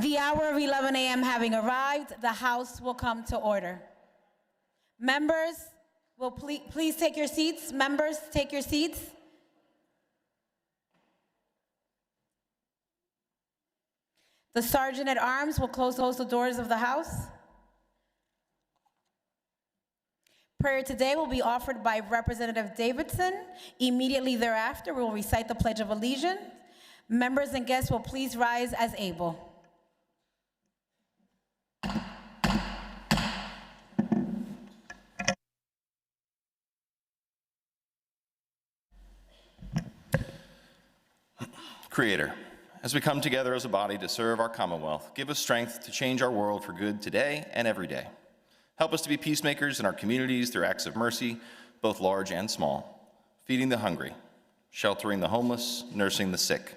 The hour of 11 a.m. having arrived, the House will come to order. Members, will please take your seats. Members, take your seats. The Sergeant at Arms will close the doors of the House. Prayer today will be offered by Representative Davidson. Immediately thereafter, we will recite the Pledge of Allegiance. Members and guests will please rise as able. Creator, as we come together as a body to serve our Commonwealth, give us strength to change our world for good today and every day. Help us to be peacemakers in our communities through acts of mercy, both large and small, feeding the hungry, sheltering the homeless, nursing the sick.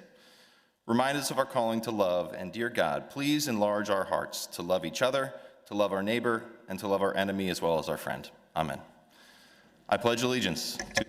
Remind us of our calling to love, and dear God, please enlarge our hearts to love each other, to love our neighbor, and to love our enemy as well as our friend. Amen. I pledge allegiance to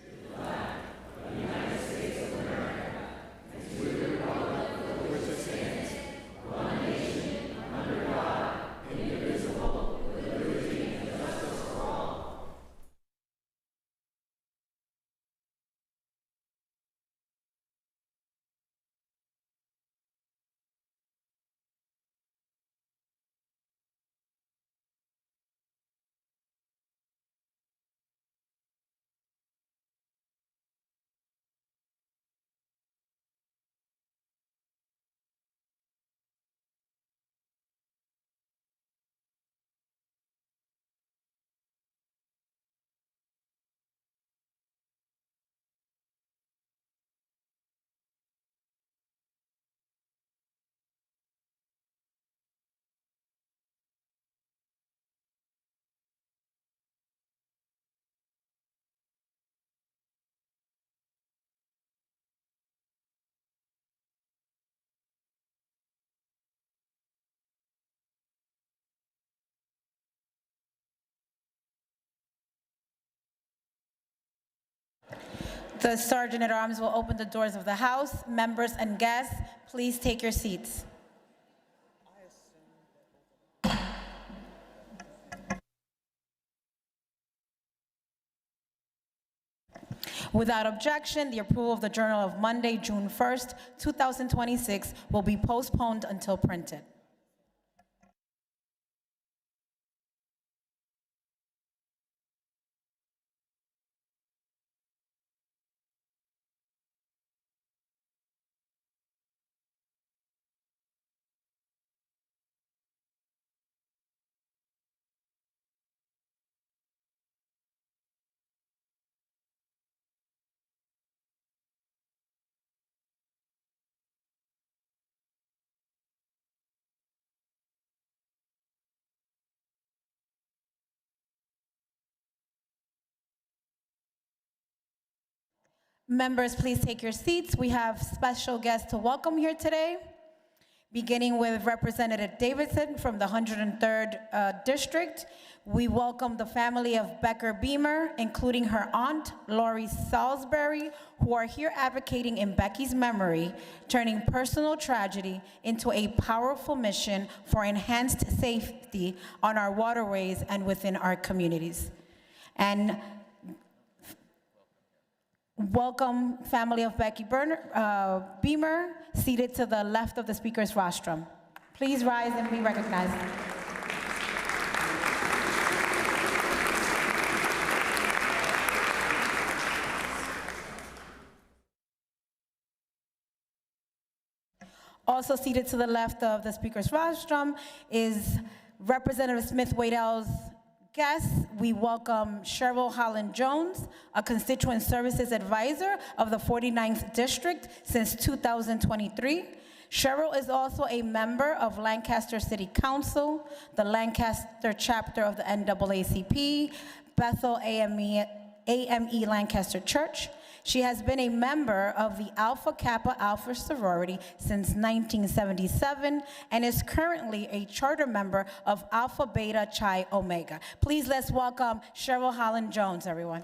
The Sergeant at Arms will open the doors of the House. Members and guests, please take your seats. Without objection, the approval of the Journal of Monday, June 1st, 2026 will be postponed until printed. Members, please take your seats. We have special guests to welcome here today, beginning with Representative Davidson from the 103rd District. We welcome the family of Becker Beamer, including her aunt, Lori Salisbury, who are here advocating in Becky's memory, turning personal tragedy into a powerful mission for enhanced safety on our waterways and within our communities. And welcome, family of Becky Beamer, seated to the left of the speaker's rostrum. Please rise and be recognized. Also seated to the left of the speaker's rostrum is Representative Smith-Waddell's guests. We welcome Cheryl Holland Jones, a Constituent Services Advisor of the 49th District since 2023. Cheryl is also a member of Lancaster City Council, the Lancaster chapter of the NAACP, Bethel AME Lancaster Church. She has been a member of the Alpha Kappa Alpha sorority since 1977 and is currently a charter member of Alpha Beta Chi Omega. Please let's welcome Cheryl Holland Jones, everyone.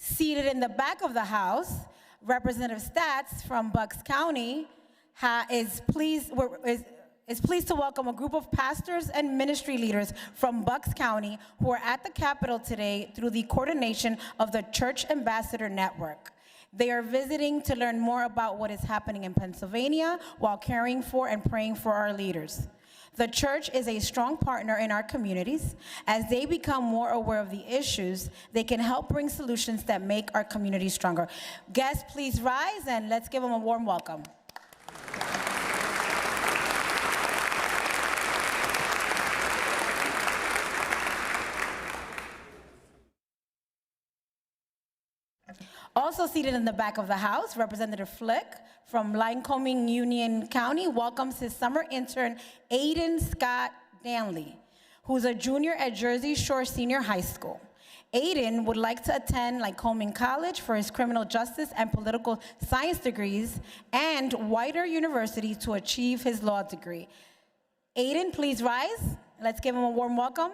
Seated in the back of the House, Representative Stats from Bucks County is pleased to welcome a group of pastors and ministry leaders from Bucks County who are at the Capitol today through the coordination of the Church Ambassador Network. They are visiting to learn more about what is happening in Pennsylvania while caring for and praying for our leaders. The church is a strong partner in our communities. As they become more aware of the issues, they can help bring solutions that make our communities stronger. Guests, please rise and let's give them a warm welcome. Also seated in the back of the House, Representative Flick from Lycoming Union County welcomes his summer intern, Aiden Scott Danley, who's a junior at Jersey Shore Senior High School. Aiden would like to attend Lycoming College for his criminal justice and political science degrees and Whiter University to achieve his law degree. Aiden, please rise. Let's give him a warm welcome.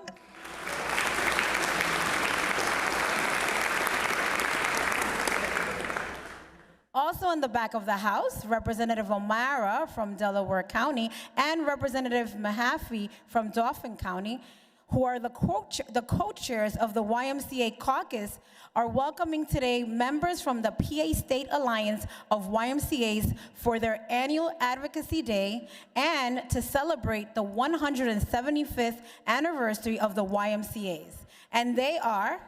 Also in the back of the House, Representative O'Mara from Delaware County and Representative Mahaffey from Dauphin County, who are the co-chairs of the YMCA caucus, are welcoming today members from the PA State Alliance of YMCAs for their annual Advocacy Day and to celebrate the 175th anniversary of the YMCAs. And they are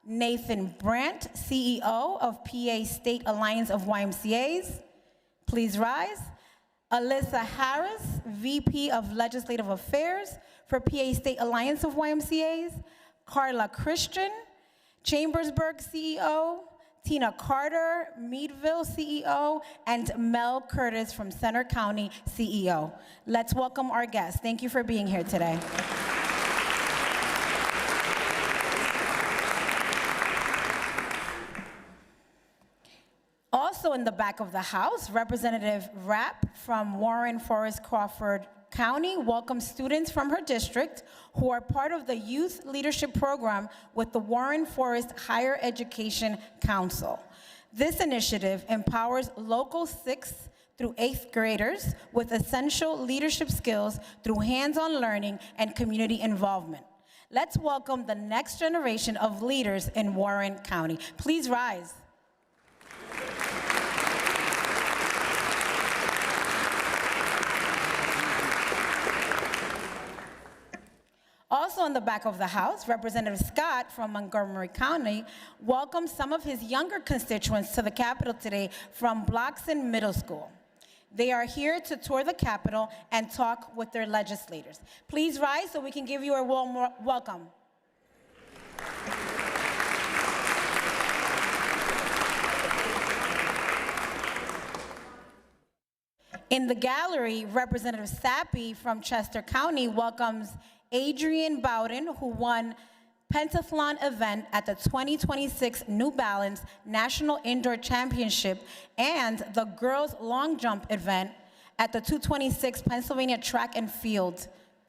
Nathan Brandt, CEO of PA State Alliance of YMCAs. Please rise. Alyssa Harris, VP of Legislative Affairs for PA State Alliance of YMCAs. Carla Christian, Chambersburg CEO. Tina Carter, Meadville CEO. And Mel Curtis from Center County CEO. Let's welcome our guests. Thank you for being here today. Also in the back of the House, Representative Rapp from Warren Forest Crawford County welcomes students from her district who are part of the Youth Leadership Program with the Warren Forest Higher Education Council. This initiative empowers local 6th through 8th graders with essential leadership skills through hands-on learning and community involvement. Let's welcome the next generation of leaders in Warren County. Please rise. Also in the back of the House, Representative Scott from Montgomery County welcomes some of his younger constituents to the Capitol today from Bloxon Middle School. They are here to tour the Capitol and talk with their legislators. Please rise so we can give you a warm welcome. In the gallery, Representative Sappy from Chester County welcomes Adrian Bowden, who won pentathlon event at the 2026 New Balance National Indoor Championship and the girls long jump event at the 226 Pennsylvania Track and Field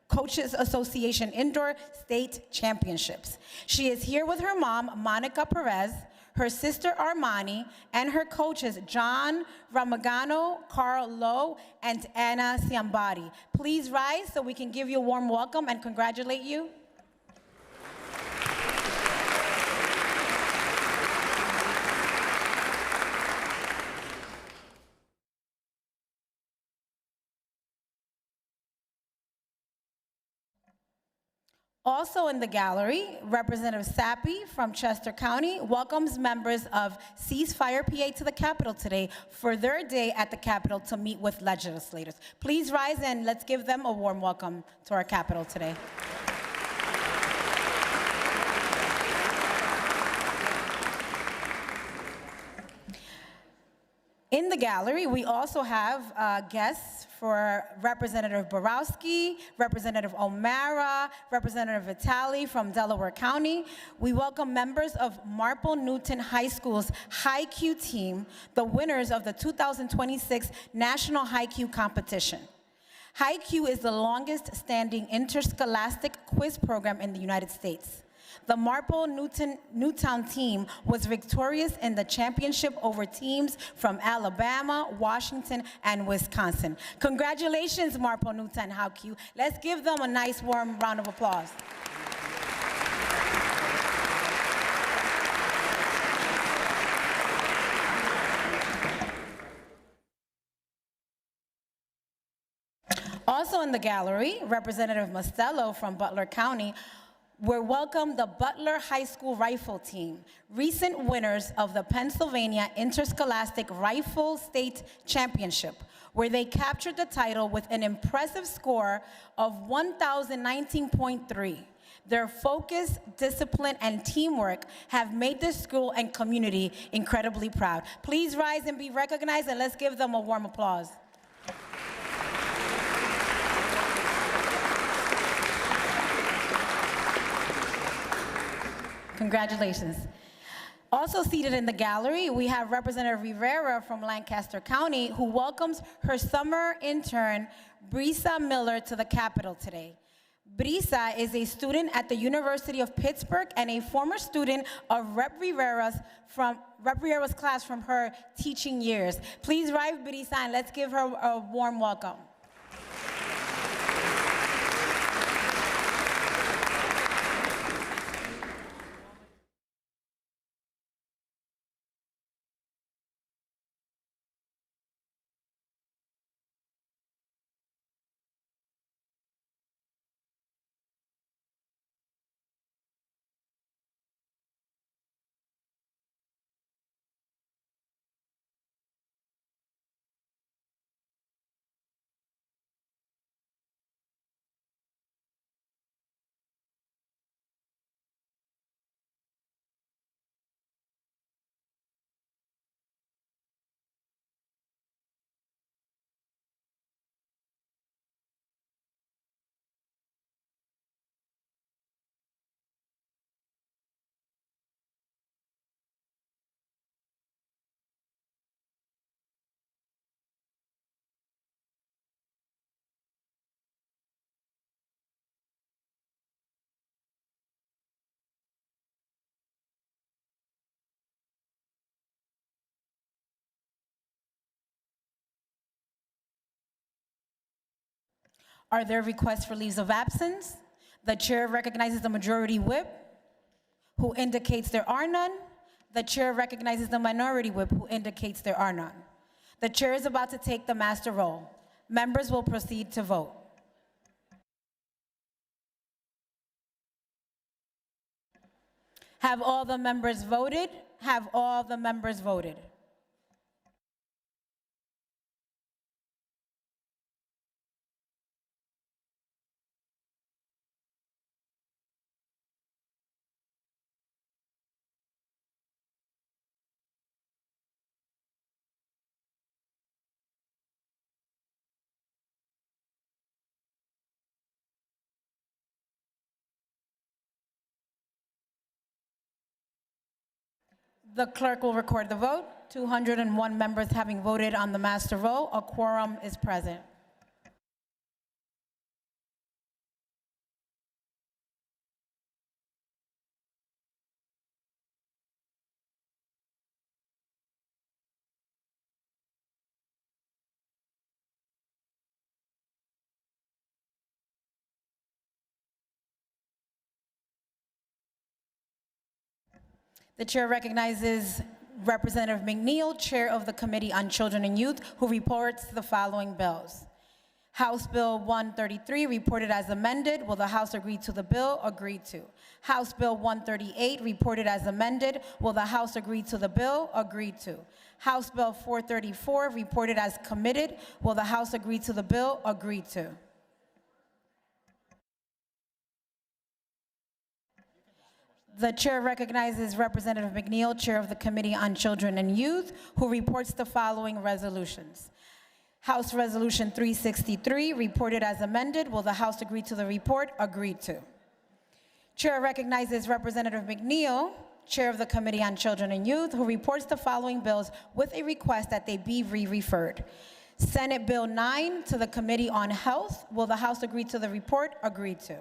Coaches Association Indoor State Championships. She is here with her mom, Monica Perez, her sister Armani, and her coaches, John Ramagano, Carl Lowe, and Anna Ciambati. Please rise so we can give you a warm welcome and congratulate you. Also in the gallery, Representative Sappy from Chester County welcomes members of Ceasefire PA to the Capitol today for their day at the Capitol to meet with legislators. Please rise and let's give them a warm welcome to our Capitol today. In the gallery, we also have guests for Representative Borowski, Representative O'Mara, Representative Vitale from Delaware County. We welcome members of Marple Newton High School's High Q team, the winners of the 2026 National High Q competition. High Q is the longest standing interscholastic quiz program in the United States. The Marple Newtown team was victorious in the championship over teams from Alabama, Washington, and Wisconsin. Congratulations, Marple Newtown. How cute. Let's give them a nice warm round of applause. Also in the gallery, Representative Mostello from Butler County will welcome the Butler High School Rifle Team, recent winners of the Pennsylvania Interscholastic Rifle State Championship, where they captured the title with an impressive score of 1,019.3. Their focus, discipline, and teamwork have made the school and community incredibly proud. Please rise and be recognized, and let's give them a warm applause. Congratulations. Also seated in the gallery, we have Representative Rivera from Lancaster County, who welcomes her summer intern, Brisa Miller, to the Capitol today. Brisa is a student at the University of Pittsburgh and a former student of Rep. Rivera's class from her teaching years. Please rise, Brisa, and let's give her a warm welcome. Are there requests for leaves of absence? The chair recognizes the majority whip, who indicates there are none. The chair recognizes the minority whip, who indicates there are none. The chair is about to take the master roll. Members will proceed to vote. Have all the members voted? Have all the members voted? The clerk will record the vote. 201 members having voted on the master roll, a quorum is present. The chair recognizes Representative McNeil, Chair of the Committee on Children and Youth, who reports the following bills. House Bill 133, reported as amended. Will the House agree to the bill? Agreed to. House Bill 138, reported as amended. Will the House agree to the bill? Agreed to. House Bill 434, reported as committed. Will the House agree to the bill? Agreed to. The chair recognizes Representative McNeil, Chair of the Committee on Children and Youth, who reports the following resolutions. House Resolution 363, reported as amended. Will the House agree to the report? Agreed to. Chair recognizes Representative McNeil, Chair of the Committee on Children and Youth, who reports the following bills with a request that they be re-referred. Senate Bill 9 to the Committee on Health. Will the House agree to the report? Agreed to.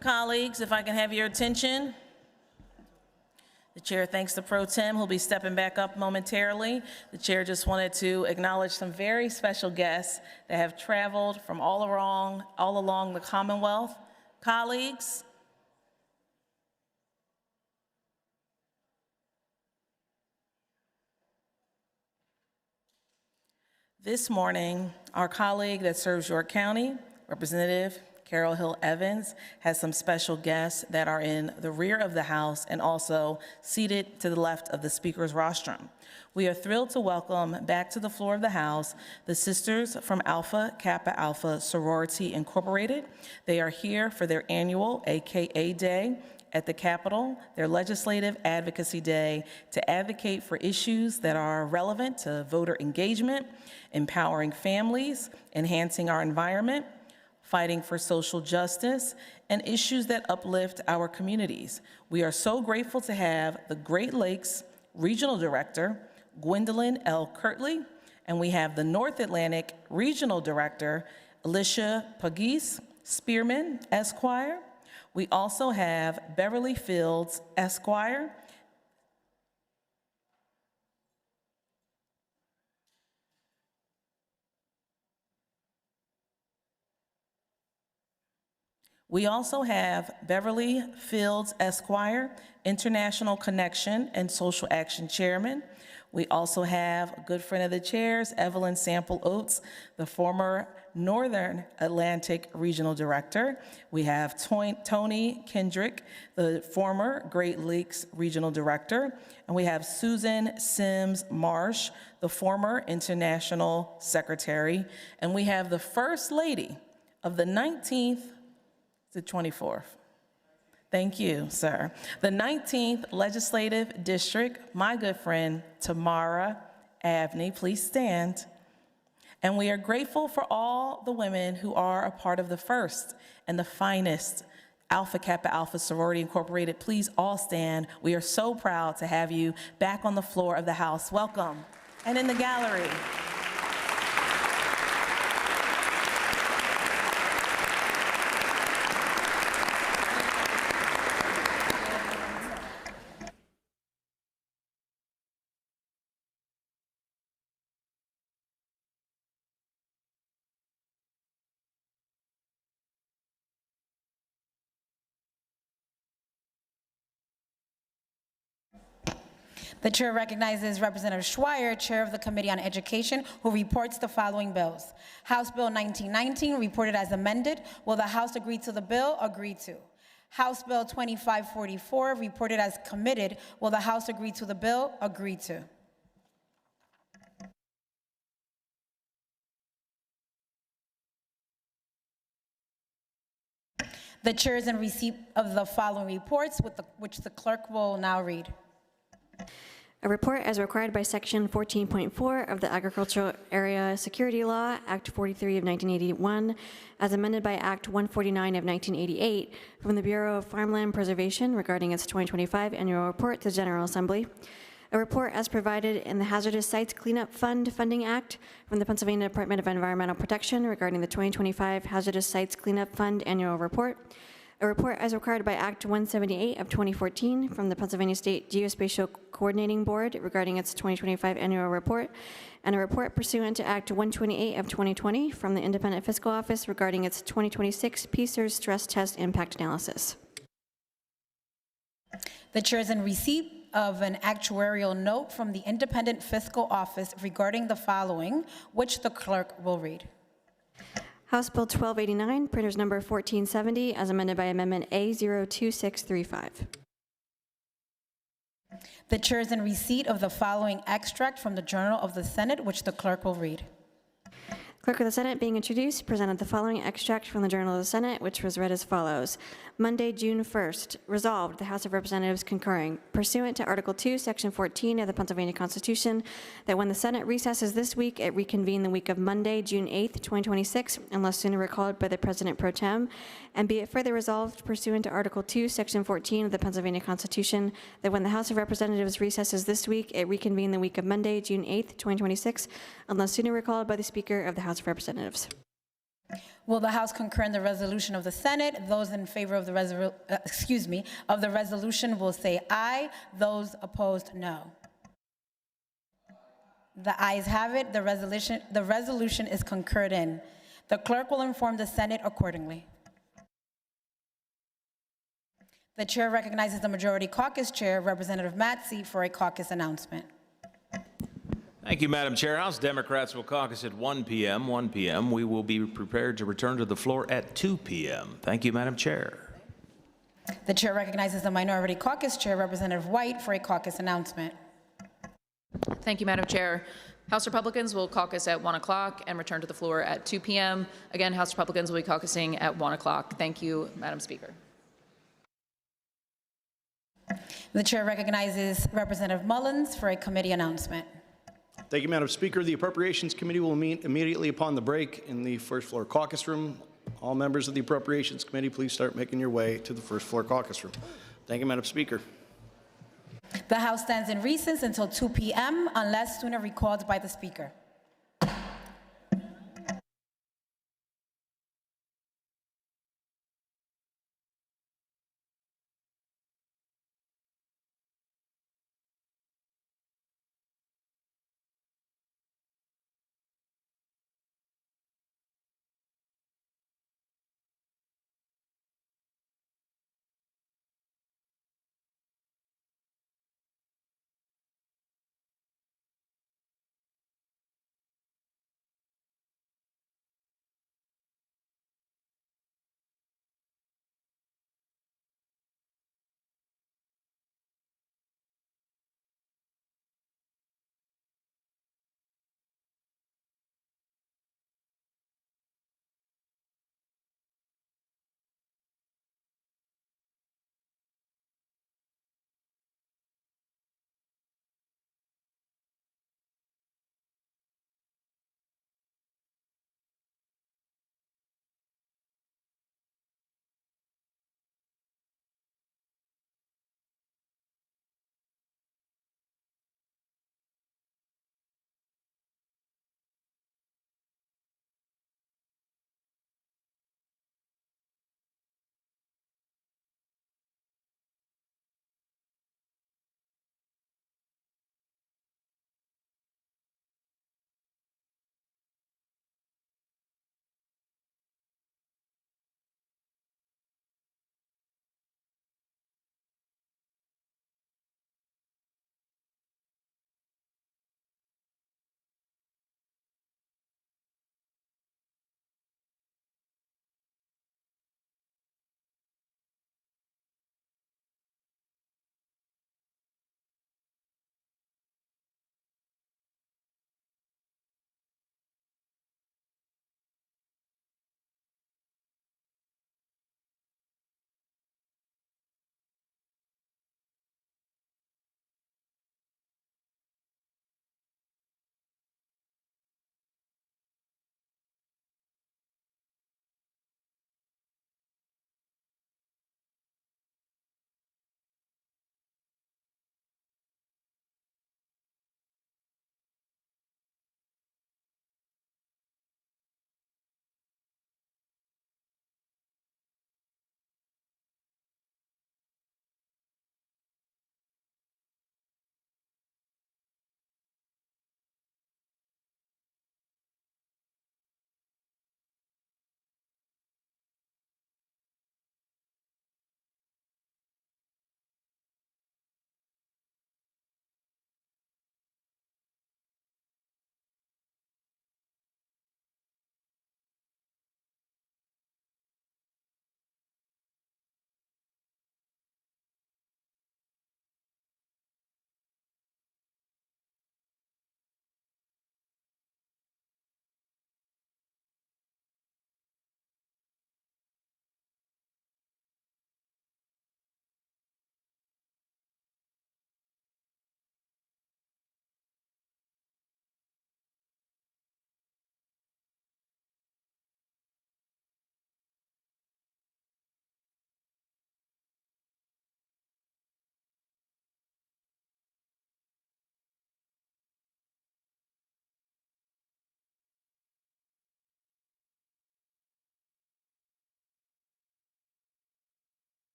Colleagues, if I can have your attention. The chair thanks the pro tem who'll be stepping back up momentarily. The chair just wanted to acknowledge some very special guests that have traveled from all along the Commonwealth. Colleagues, this morning, our colleague that serves York County, Representative Carol Hill Evans, has some special guests that are in the rear of the House and also seated to the left of the Speaker's rostrum. We are thrilled to welcome back to the floor of the House the sisters from Alpha Kappa Alpha Sorority Incorporated. They are here for their annual AKA Day at the Capitol, their Legislative Advocacy Day, to advocate for issues that are relevant to voter engagement, empowering families, enhancing our environment, fighting for social justice, and issues that uplift our communities. We are so grateful to have the Great Lakes Regional Director, Gwendolyn L. Kirtley, and we have the North Atlantic Regional Director, Alicia Pagis Spearman, Esquire. We also have Beverly Fields, Esquire. We also have Beverly Fields, Esquire, International Connection and Social Action Chairman. We also have a good friend of the chairs, Evelyn Sample Oates, the former Northern Atlantic Regional Director. We have Tony Kendrick, the former Great Lakes Regional Director. And we have Susan Sims Marsh, the former International Secretary. And we have the First Lady of the 19th to 24th. Thank you, sir. The 19th Legislative District, my good friend, Tamara Abney. Please stand. And we are grateful for all the women who are a part of the first and the finest Alpha Kappa Alpha Sorority Incorporated. Please all stand. We are so proud to have you back on the floor of the House. Welcome. And in the gallery. The chair recognizes Representative Schweier, Chair of the Committee on Education, who reports the following bills. House Bill 1919, reported as amended. Will the House agree to the bill? Agreed to. House Bill 2544, reported as committed. Will the House agree to the bill? Agreed to. The chair is in receipt of the following reports, which the clerk will now read. A report as required by Section 14.4 of the Agricultural Area Security Law, Act 43 of 1981, as amended by Act 149 of 1988, from the Bureau of Farmland Preservation regarding its 2025 annual report to the General Assembly. A report as provided in the Hazardous Sites Cleanup Fund Funding Act from the Pennsylvania Department of Environmental Protection regarding the 2025 Hazardous Sites Cleanup Fund annual report. A report as required by Act 178 of 2014 from the Pennsylvania State Geospatial Coordinating Board regarding its 2025 annual report, and a report pursuant to Act 128 of 2020 from the Independent Fiscal Office regarding its 2026 PSERS Stress Test Impact Analysis. The chair is in receipt of an actuarial note from the Independent Fiscal Office regarding the following, which the clerk will read. House Bill 1289, printers number 1470, as amended by Amendment A02635. The chair is in receipt of the following extract from the Journal of the Senate, which the clerk will read. Clerk of the Senate, being introduced, presented the following extract from the Journal of the Senate, which was read as follows. Monday, June 1st, resolved, the House of Representatives concurring, pursuant to Article 2, Section 14 of the Pennsylvania Constitution, that when the Senate recesses this week, it reconvene the week of Monday, June 8th, 2026, unless sooner recalled by the President pro tem, and be it further resolved, pursuant to Article 2, Section 14 of the Pennsylvania Constitution, that when the House of Representatives recesses this week, it reconvene the week of Monday, June 8th, 2026, unless sooner recalled by the Speaker of the House of Representatives. Will the House concur in the resolution of the Senate? Those in favor of the resolution will say aye. Those opposed, no. The ayes have it. The resolution is concurred in. The clerk will inform the Senate accordingly. The chair recognizes the Majority Caucus Chair, Representative Matzey, for a caucus announcement. Thank you, Madam Chair. House Democrats will caucus at 1 p.m. 1 p.m. We will be prepared to return to the floor at 2 p.m. Thank you, Madam Chair. The chair recognizes the Minority Caucus Chair, Representative White, for a caucus announcement. Thank you, Madam Chair. House Republicans will caucus at 1 o'clock and return to the floor at 2 p.m. Again, House Republicans will be caucusing at 1 o'clock. Thank you, Madam Speaker. The chair recognizes Representative Mullins for a committee announcement. Thank you, Madam Speaker. The Appropriations Committee will meet immediately upon the break in the first floor caucus room. All members of the Appropriations Committee, please start making your way to the first floor caucus room. Thank you, Madam Speaker. The House stands in recess until 2 p.m. unless sooner recalled by the Speaker.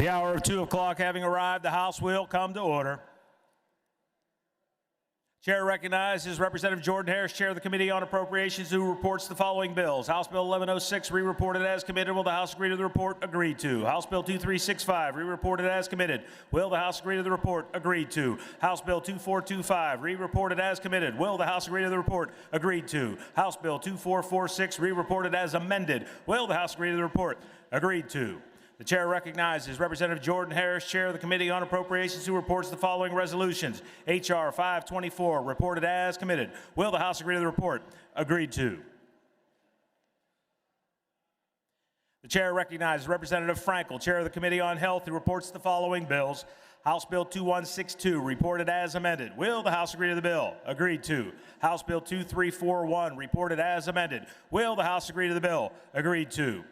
The hour of 2 o'clock having arrived, the House will come to order. Chair recognizes Representative Jordan Harris, Chair of the Committee on Appropriations, who reports the following bills. House Bill 1106, re-reported as committed. Will the House agree to the report? Agreed to. House Bill 2365, re-reported as committed. Will the House agree to the report? Agreed to. House Bill 2425, re-reported as committed. Will the House agree to the report? Agreed to. House Bill 2446, re-reported as amended. Will the House agree to the report? Agreed to. The chair recognizes Representative Jordan Harris, Chair of the Committee on Appropriations, who reports the following resolutions. H.R. 524, reported as committed. Will the House agree to the report? Agreed to. The chair recognizes Representative Frankel, Chair of the Committee on Health, who reports the following bills. House Bill 2162, reported as amended. Will the House agree to the bill? Agreed to. House Bill 2341, reported as amended. Will the House agree to the bill? Agreed to.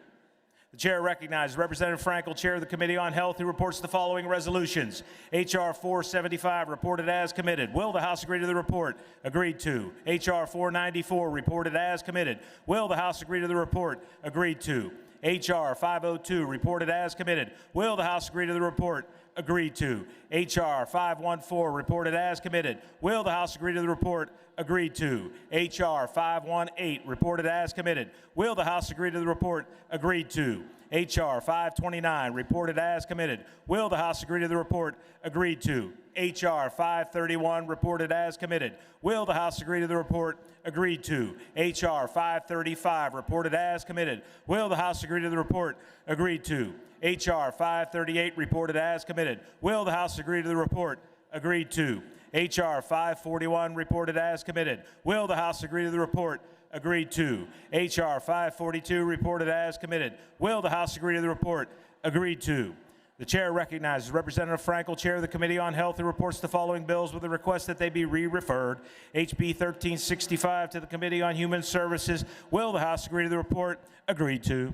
The chair recognizes Representative Frankel, Chair of the Committee on Health, who reports the following resolutions. H.R. 475, reported as committed. Will the House agree to the report? Agreed to. H.R. 494, reported as committed. Will the House agree to the report? Agreed to. H.R. 502, reported as committed. Will the House agree to the report? Agreed to. H.R. 514, reported as committed. Will the House agree to the report? Agreed to. H.R. 518, reported as committed. Will the House agree to the report? Agreed to. H.R. 529, reported as committed. Will the House agree to the report? Agreed to. H.R. 531, reported as committed. Will the House agree to the report? Agreed to. H.R. 535, reported as committed. Will the House agree to the report? Agreed to. H.R. 538, reported as committed. Will the House agree to the report? Agreed to. H.R. 541, reported as committed. Will the House agree to the report? Agreed to. H.R. 542, reported as committed. Will the House agree to the report? Agreed to. The chair recognizes Representative Frankel, Chair of the Committee on Health, who reports the following bills with a request that they be re-referred. HB 1365 to the Committee on Human Services. Will the House agree to the report? Agreed to.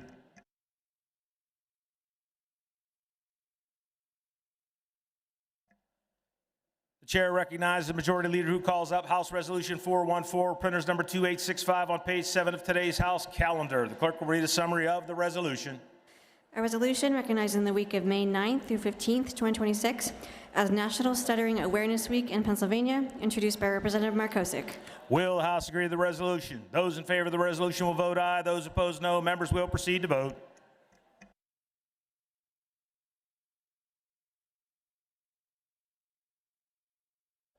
The chair recognizes the Majority Leader, who calls up House Resolution 414, printers number 2865 on page 7 of today's House calendar. The clerk will read a summary of the resolution. A resolution recognizing the week of May 9th through 15th, 2026 as National Stuttering Awareness Week in Pennsylvania, introduced by Representative Markosik. Will the House agree to the resolution? Those in favor of the resolution will vote aye. Those opposed, no. Members will proceed to vote.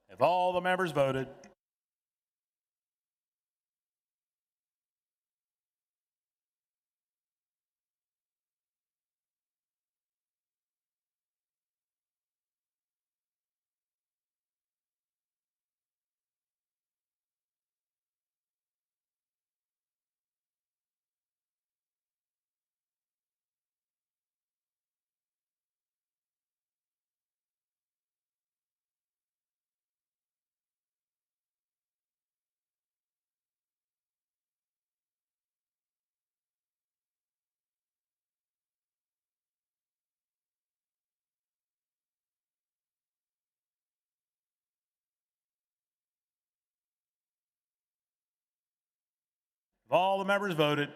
Have all the members voted? Have all the members voted?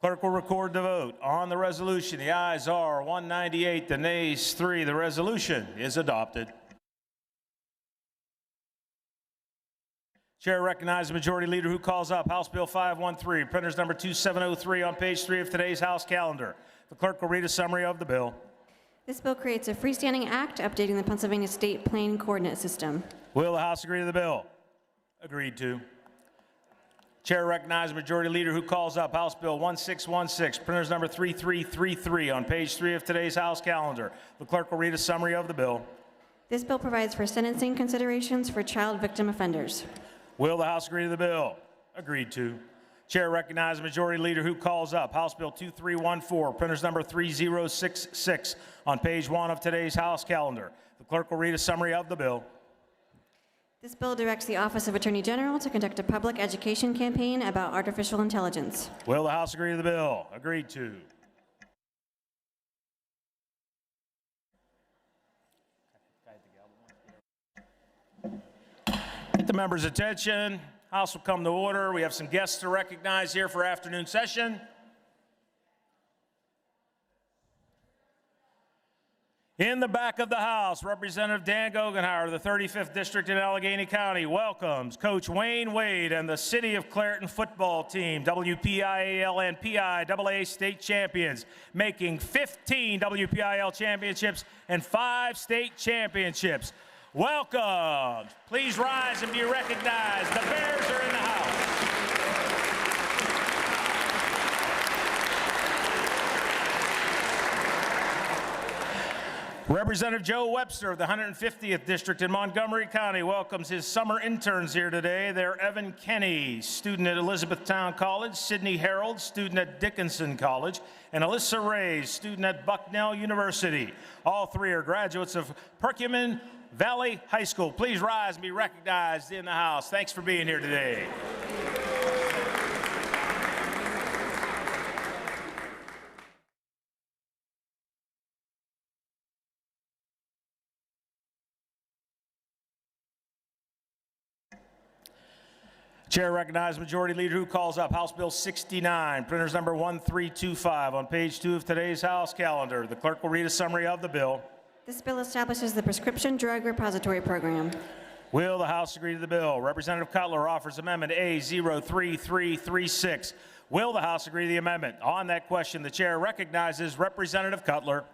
Clerk will record the vote. On the resolution, the ayes are 198, the nays 3. The resolution is adopted. Chair recognizes the Majority Leader, who calls up House Bill 513, printers number 2703 on page 3 of today's House calendar. The clerk will read a summary of the bill. This bill creates a freestanding act updating the Pennsylvania State Plane Coordinate System. Will the House agree to the bill? Agreed to. Chair recognizes the Majority Leader, who calls up House Bill 1616, printers number 3333 on page 3 of today's House calendar. The clerk will read a summary of the bill. This bill provides for sentencing considerations for child victim offenders. Will the House agree to the bill? Agreed to. Chair recognizes the Majority Leader, who calls up House Bill 2314, printers number 3066 on page 1 of today's House calendar. The clerk will read a summary of the bill. This bill directs the Office of Attorney General to conduct a public education campaign about artificial intelligence. Will the House agree to the bill? Agreed to. Get the members' attention. House will come to order. We have some guests to recognize here for afternoon session. In the back of the House, Representative Dan Guggenhauer, the 35th District in Allegheny County, welcomes Coach Wayne Wade and the City of Clareton football team, WPIAL and PIAA state champions, making 15 WPIAL championships and 5 state championships. Welcome. Please rise and be recognized. The Bears are in the house. Representative Joe Webster of the 150th District in Montgomery County welcomes his summer interns here today. They're Evan Kenny, student at Elizabethtown College, Sydney Harold, student at Dickinson College, and Alyssa Ray, student at Bucknell University. All 3 are graduates of Perkiomen Valley High School. Please rise and be recognized in the house. Thanks for being here today. Chair recognizes Majority Leader who calls up House Bill 69, printers number 1325 on page 2 of today's House calendar. The clerk will read a summary of the bill. This bill establishes the Prescription Drug Repository Program. Will the House agree to the bill? Representative Cutler offers Amendment A03336. Will the House agree to the amendment? On that question, the chair recognizes Representative Cutler.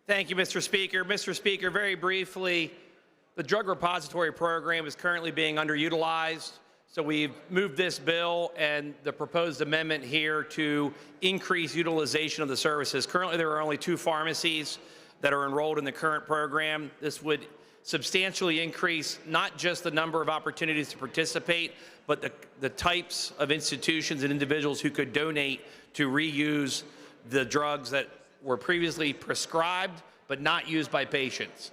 Thank you, Mr. Speaker. Mr. Speaker, very briefly, the Drug Repository Program is currently being underutilized, so we've moved this bill and the proposed amendment here to increase utilization of the services. Currently, there are only 2 pharmacies that are enrolled in the current program. This would substantially increase not just the number of opportunities to participate, but the types of institutions and individuals who could donate to reuse the drugs that were previously prescribed but not used by patients.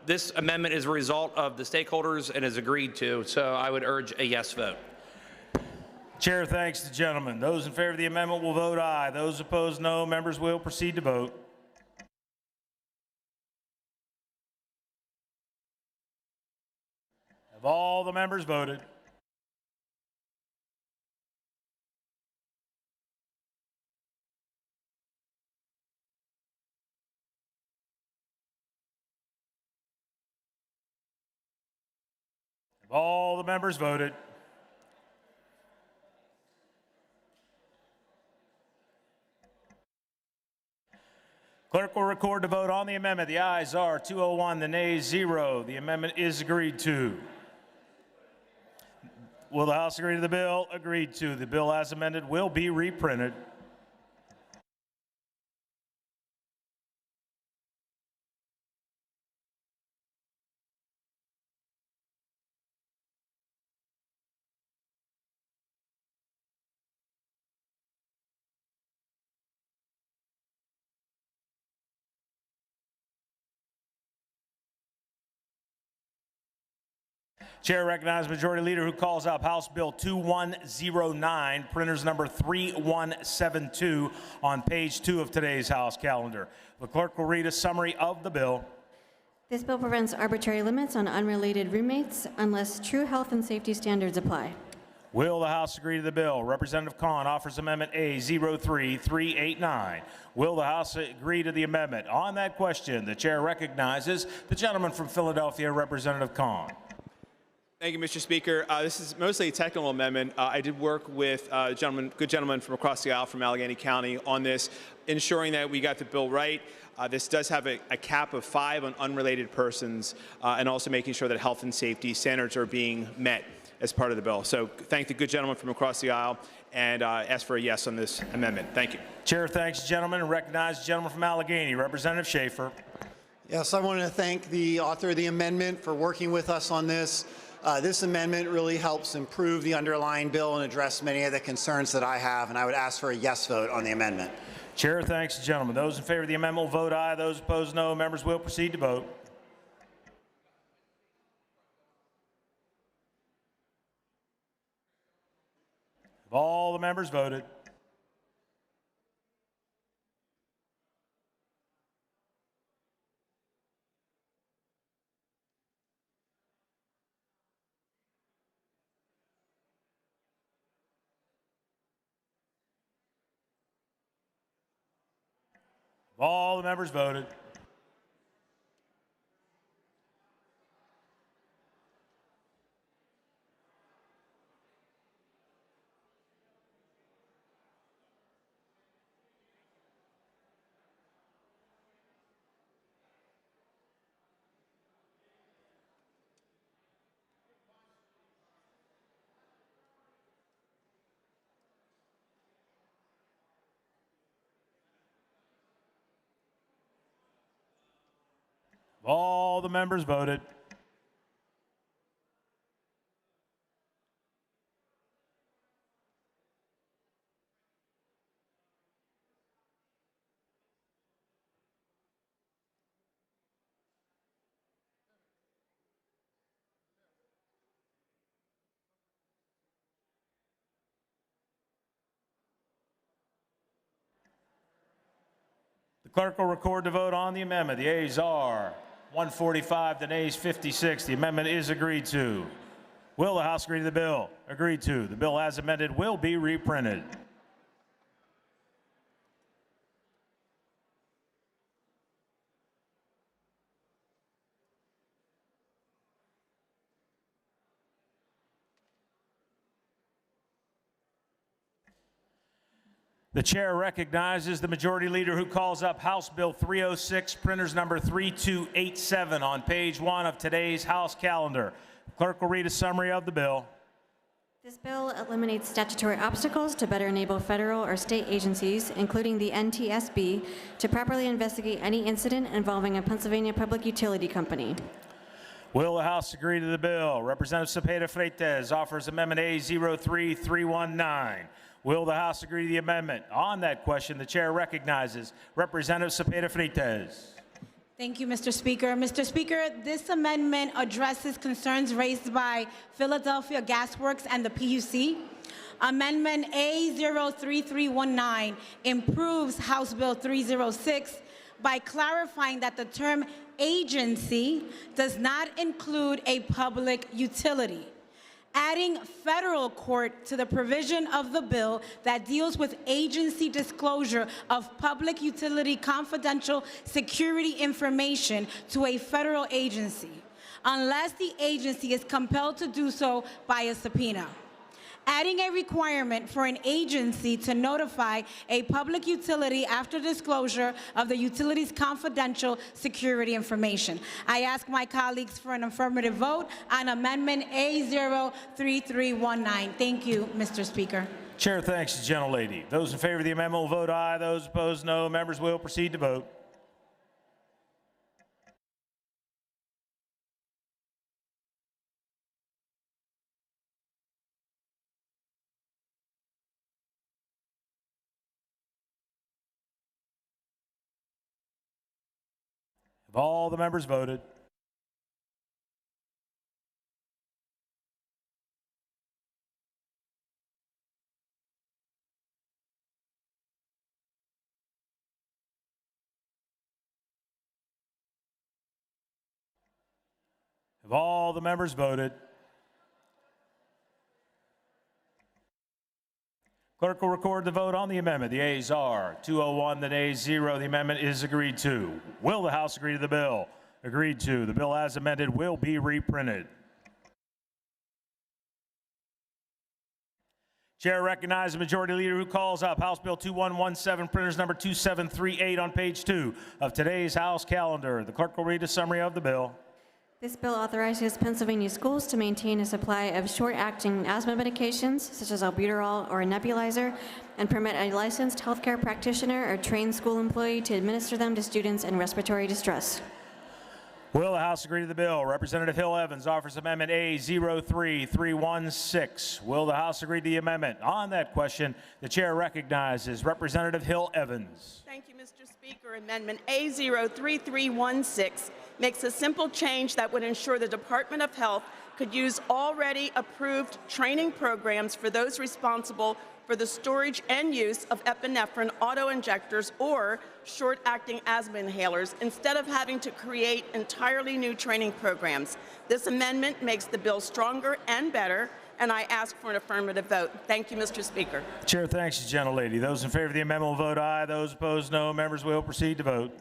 This amendment is a result of the stakeholders and is agreed to, so I would urge a yes vote. Chair thanks the gentleman. Those in favor of the amendment will vote aye. Those opposed, no. Members will proceed to vote. Have all the members voted? Have all the members voted? Clerk will record the vote on the amendment. The ayes are 201, the nays 0. The amendment is agreed to. Will the House agree to the bill? Agreed to. The bill as amended will be reprinted. Chair recognizes Majority Leader who calls up House Bill 2109, printers number 3172 on page 2 of today's House calendar. The clerk will read a summary of the bill. This bill prevents arbitrary limits on unrelated roommates unless true health and safety standards apply. Will the House agree to the bill? Representative Kahn offers Amendment A03389. Will the House agree to the amendment? On that question, the chair recognizes the gentleman from Philadelphia, Representative Kahn. Thank you, Mr. Speaker. This is mostly a technical amendment. I did work with a good gentleman from across the aisle from Allegheny County on this, ensuring that we got the bill right. This does have a cap of 5 on unrelated persons, and also making sure that health and safety standards are being met as part of the bill. So thank the good gentleman from across the aisle and ask for a yes on this amendment. Thank you. Chair thanks the gentleman and recognizes the gentleman from Allegheny, Representative Schaefer. Yes, I want to thank the author of the amendment for working with us on this. This amendment really helps improve the underlying bill and address many of the concerns that I have, and I would ask for a yes vote on the amendment. Chair thanks the gentleman. Those in favor of the amendment will vote aye. Those opposed, no. Members will proceed to vote. Have all the members voted? All the members voted. All the members voted. The clerk will record the vote on the amendment. The ayes are 145, the nays 56. The amendment is agreed to. Will the House agree to the bill? Agreed to. The bill as amended will be reprinted. The chair recognizes the majority leader who calls up House Bill 306, printers number 3287 on page 1 of today's House calendar. Clerk will read a summary of the bill. This bill eliminates statutory obstacles to better enable federal or state agencies, including the NTSB, to properly investigate any incident involving a Pennsylvania public utility company. Will the House agree to the bill? Representative Cepeda Freitas offers Amendment A03319. Will the House agree to the amendment? On that question, the chair recognizes Representative Cepeda Freitas. Thank you, Mr. Speaker. Mr. Speaker, this amendment addresses concerns raised by Philadelphia Gas Works and the PUC. Amendment A03319 improves House Bill 306 by clarifying that the term agency does not include a public utility, adding federal court to the provision of the bill that deals with agency disclosure of public utility confidential security information to a federal agency, unless the agency is compelled to do so by a subpoena. Adding a requirement for an agency to notify a public utility after disclosure of the utility's confidential security information. I ask my colleagues for an affirmative vote on Amendment A03319. Thank you, Mr. Speaker. Chair thanks the gentlelady. Those in favor of the amendment will vote aye. Those opposed, no. Members will proceed to vote. Have all the members voted? Have all the members voted? Clerk will record the vote on the amendment. The ayes are 201, the nays 0. The amendment is agreed to. Will the House agree to the bill? Agreed to. The bill as amended will be reprinted. Chair recognizes the majority leader who calls up House Bill 2117, printers number 2738 on page 2 of today's House calendar. The clerk will read a summary of the bill. This bill authorizes Pennsylvania schools to maintain a supply of short-acting asthma medications, such as albuterol or a nebulizer, and permit a licensed healthcare practitioner or trained school employee to administer them to students in respiratory distress. Will the House agree to the bill? Representative Hill Evans offers Amendment A03316. Will the House agree to the amendment? On that question, the chair recognizes Representative Hill Evans. Thank you, Mr. Speaker. Amendment A03316 makes a simple change that would ensure the Department of Health could use already approved training programs for those responsible for the storage and use of epinephrine auto-injectors or short-acting asthma inhalers instead of having to create entirely new training programs. This amendment makes the bill stronger and better and I ask for an affirmative vote. Thank you, Mr. Speaker. Chair thanks you, gentlelady. Those in favor of the amendment will vote aye. Those opposed, no. Members will proceed to vote.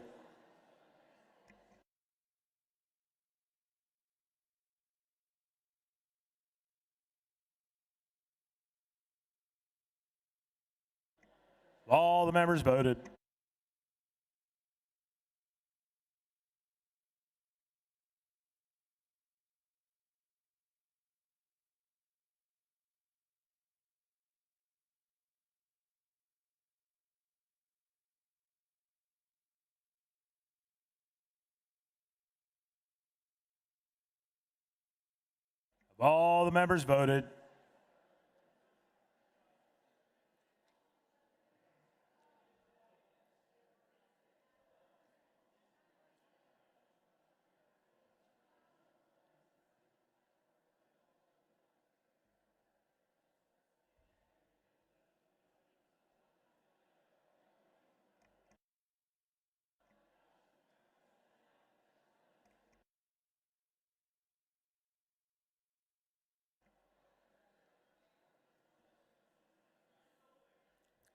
All the members voted. All the members voted.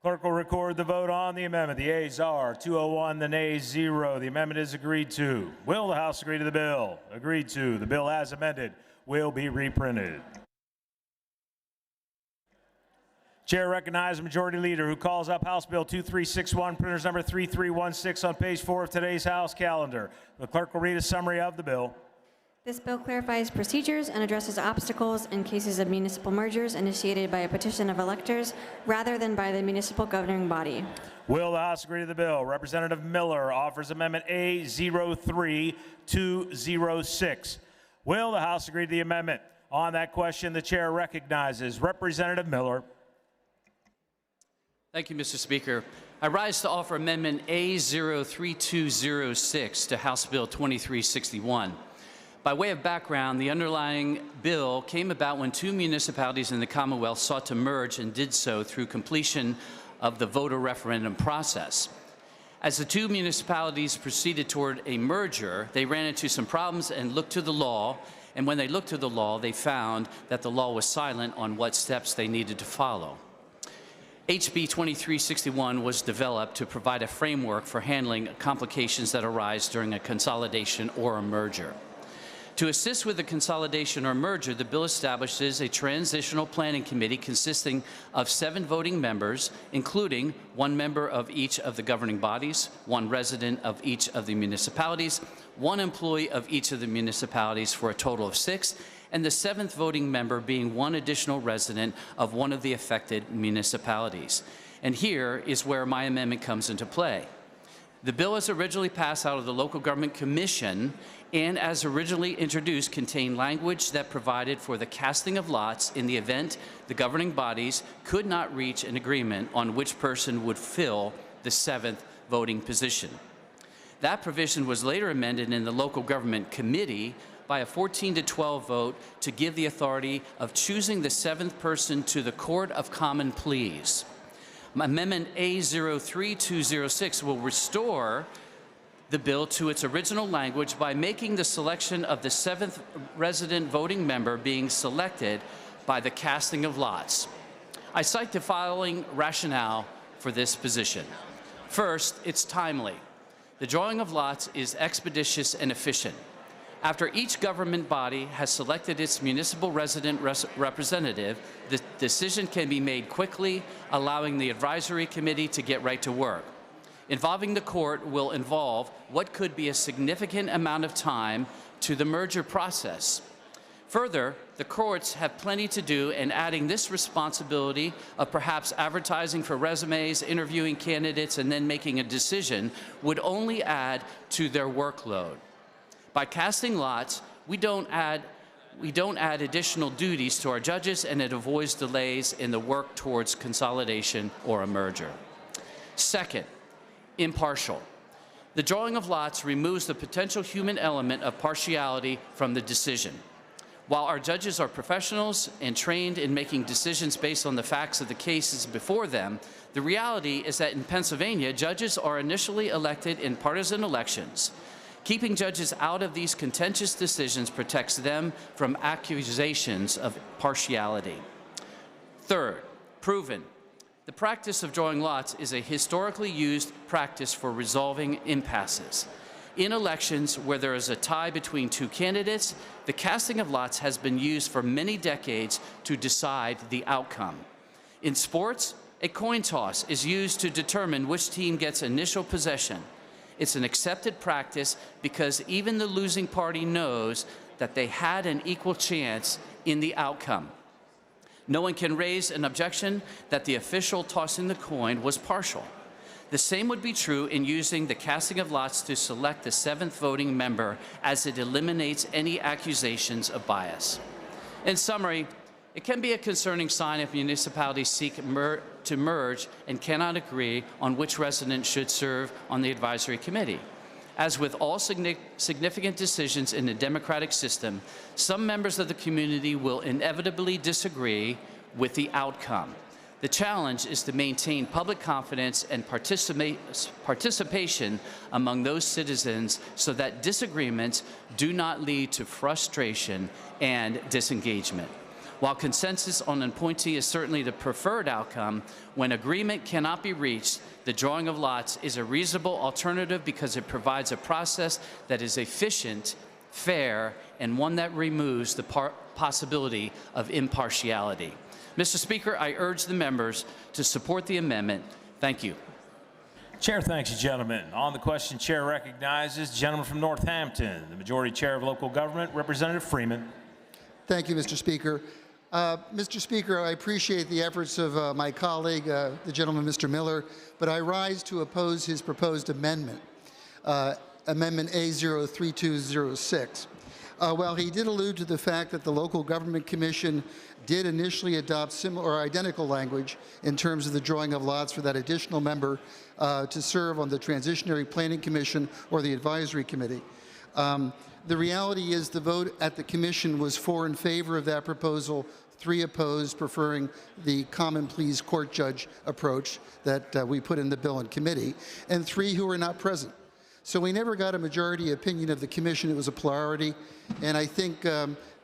Clerk will record the vote on the amendment. The ayes are 201, the nays 0. The amendment is agreed to. Will the House agree to the bill? Agreed to. The bill as amended will be reprinted. Chair recognizes the Majority Leader who calls up House Bill 2361, printers number 3316 on page 4 of today's House calendar. The clerk will read a summary of the bill. This bill clarifies procedures and addresses obstacles in cases of municipal mergers initiated by a petition of electors rather than by the municipal governing body. Will the House agree to the bill? Representative Miller offers Amendment A03206. Will the House agree to the amendment? On that question, the chair recognizes Representative Miller. Thank you, Mr. Speaker. I rise to offer Amendment A03206 to House Bill 2361. By way of background, the underlying bill came about when two municipalities in the Commonwealth sought to merge and did so through completion of the voter referendum process. As the two municipalities proceeded toward a merger, they ran into some problems and looked to the law, and when they looked to the law, they found that the law was silent on what steps they needed to follow. HB 2361 was developed to provide a framework for handling complications that arise during a consolidation or a merger. To assist with the consolidation or merger, the bill establishes a transitional planning committee consisting of 7 voting members, including 1 member of each of the governing bodies, 1 resident of each of the municipalities, 1 employee of each of the municipalities for a total of 6, and the 7th voting member being 1 additional resident of one of the affected municipalities. And here is where my amendment comes into play. The bill as originally passed out of the Local Government Commission and as originally introduced contained language that provided for the casting of lots in the event the governing bodies could not reach an agreement on which person would fill the 7th voting position. That provision was later amended in the Local Government Committee by a 14-12 vote to give the authority of choosing the 7th person to the Court of Common Pleas. Amendment A03206 will restore the bill to its original language by making the selection of the 7th resident voting member being selected by the casting of lots. I cite the following rationale for this position. First, it's timely. The drawing of lots is expeditious and efficient. After each government body has selected its municipal resident representative, the decision can be made quickly, allowing the advisory committee to get right to work. Involving the court will involve what could be a significant amount of time to the merger process. Further, the courts have plenty to do, and adding this responsibility of perhaps advertising for resumes, interviewing candidates, and then making a decision would only add to their workload. By casting lots, we don't add additional duties to our judges, and it avoids delays in the work towards consolidation or a merger. Second, impartial. The drawing of lots removes the potential human element of partiality from the decision. While our judges are professionals and trained in making decisions based on the facts of the cases before them, the reality is that in Pennsylvania, judges are initially elected in partisan elections. Keeping judges out of these contentious decisions protects them from accusations of partiality. Third, proven. The practice of drawing lots is a historically used practice for resolving impasses. In elections where there is a tie between two candidates, the casting of lots has been used for many decades to decide the outcome. In sports, a coin toss is used to determine which team gets initial possession. It's an accepted practice because even the losing party knows that they had an equal chance in the outcome. No one can raise an objection that the official tossing the coin was partial. The same would be true in using the casting of lots to select the seventh voting member, as it eliminates any accusations of bias. In summary, it can be a concerning sign if municipalities seek to merge and cannot agree on which resident should serve on the advisory committee. As with all significant decisions in the democratic system, some members of the community will inevitably disagree with the outcome. The challenge is to maintain public confidence and participation among those citizens so that disagreements do not lead to frustration and disengagement. While consensus on an appointee is certainly the preferred outcome, when agreement cannot be reached, the drawing of lots is a reasonable alternative because it provides a process that is efficient, fair, and one that removes the possibility of impartiality. Mr. Speaker, I urge the members to support the amendment. Thank you. Chair thanks you, gentlemen. On the question, Chair recognizes the gentleman from Northampton, the Majority Chair of Local Government, Representative Freeman. Thank you, Mr. Speaker. Mr. Speaker, I appreciate the efforts of my colleague, the gentleman, Mr. Miller, but I rise to oppose his proposed amendment, Amendment A03206. While he did allude to the fact that the Local Government Commission did initially adopt similar or identical language in terms of the drawing of lots for that additional member to serve on the Transitionary Planning Commission or the Advisory Committee. The reality is the vote at the Commission was 4 in favor of that proposal, 3 opposed, preferring the common pleas court judge approach that we put in the bill in committee, and 3 who were not present. So we never got a majority opinion of the Commission. It was a plurality, and I think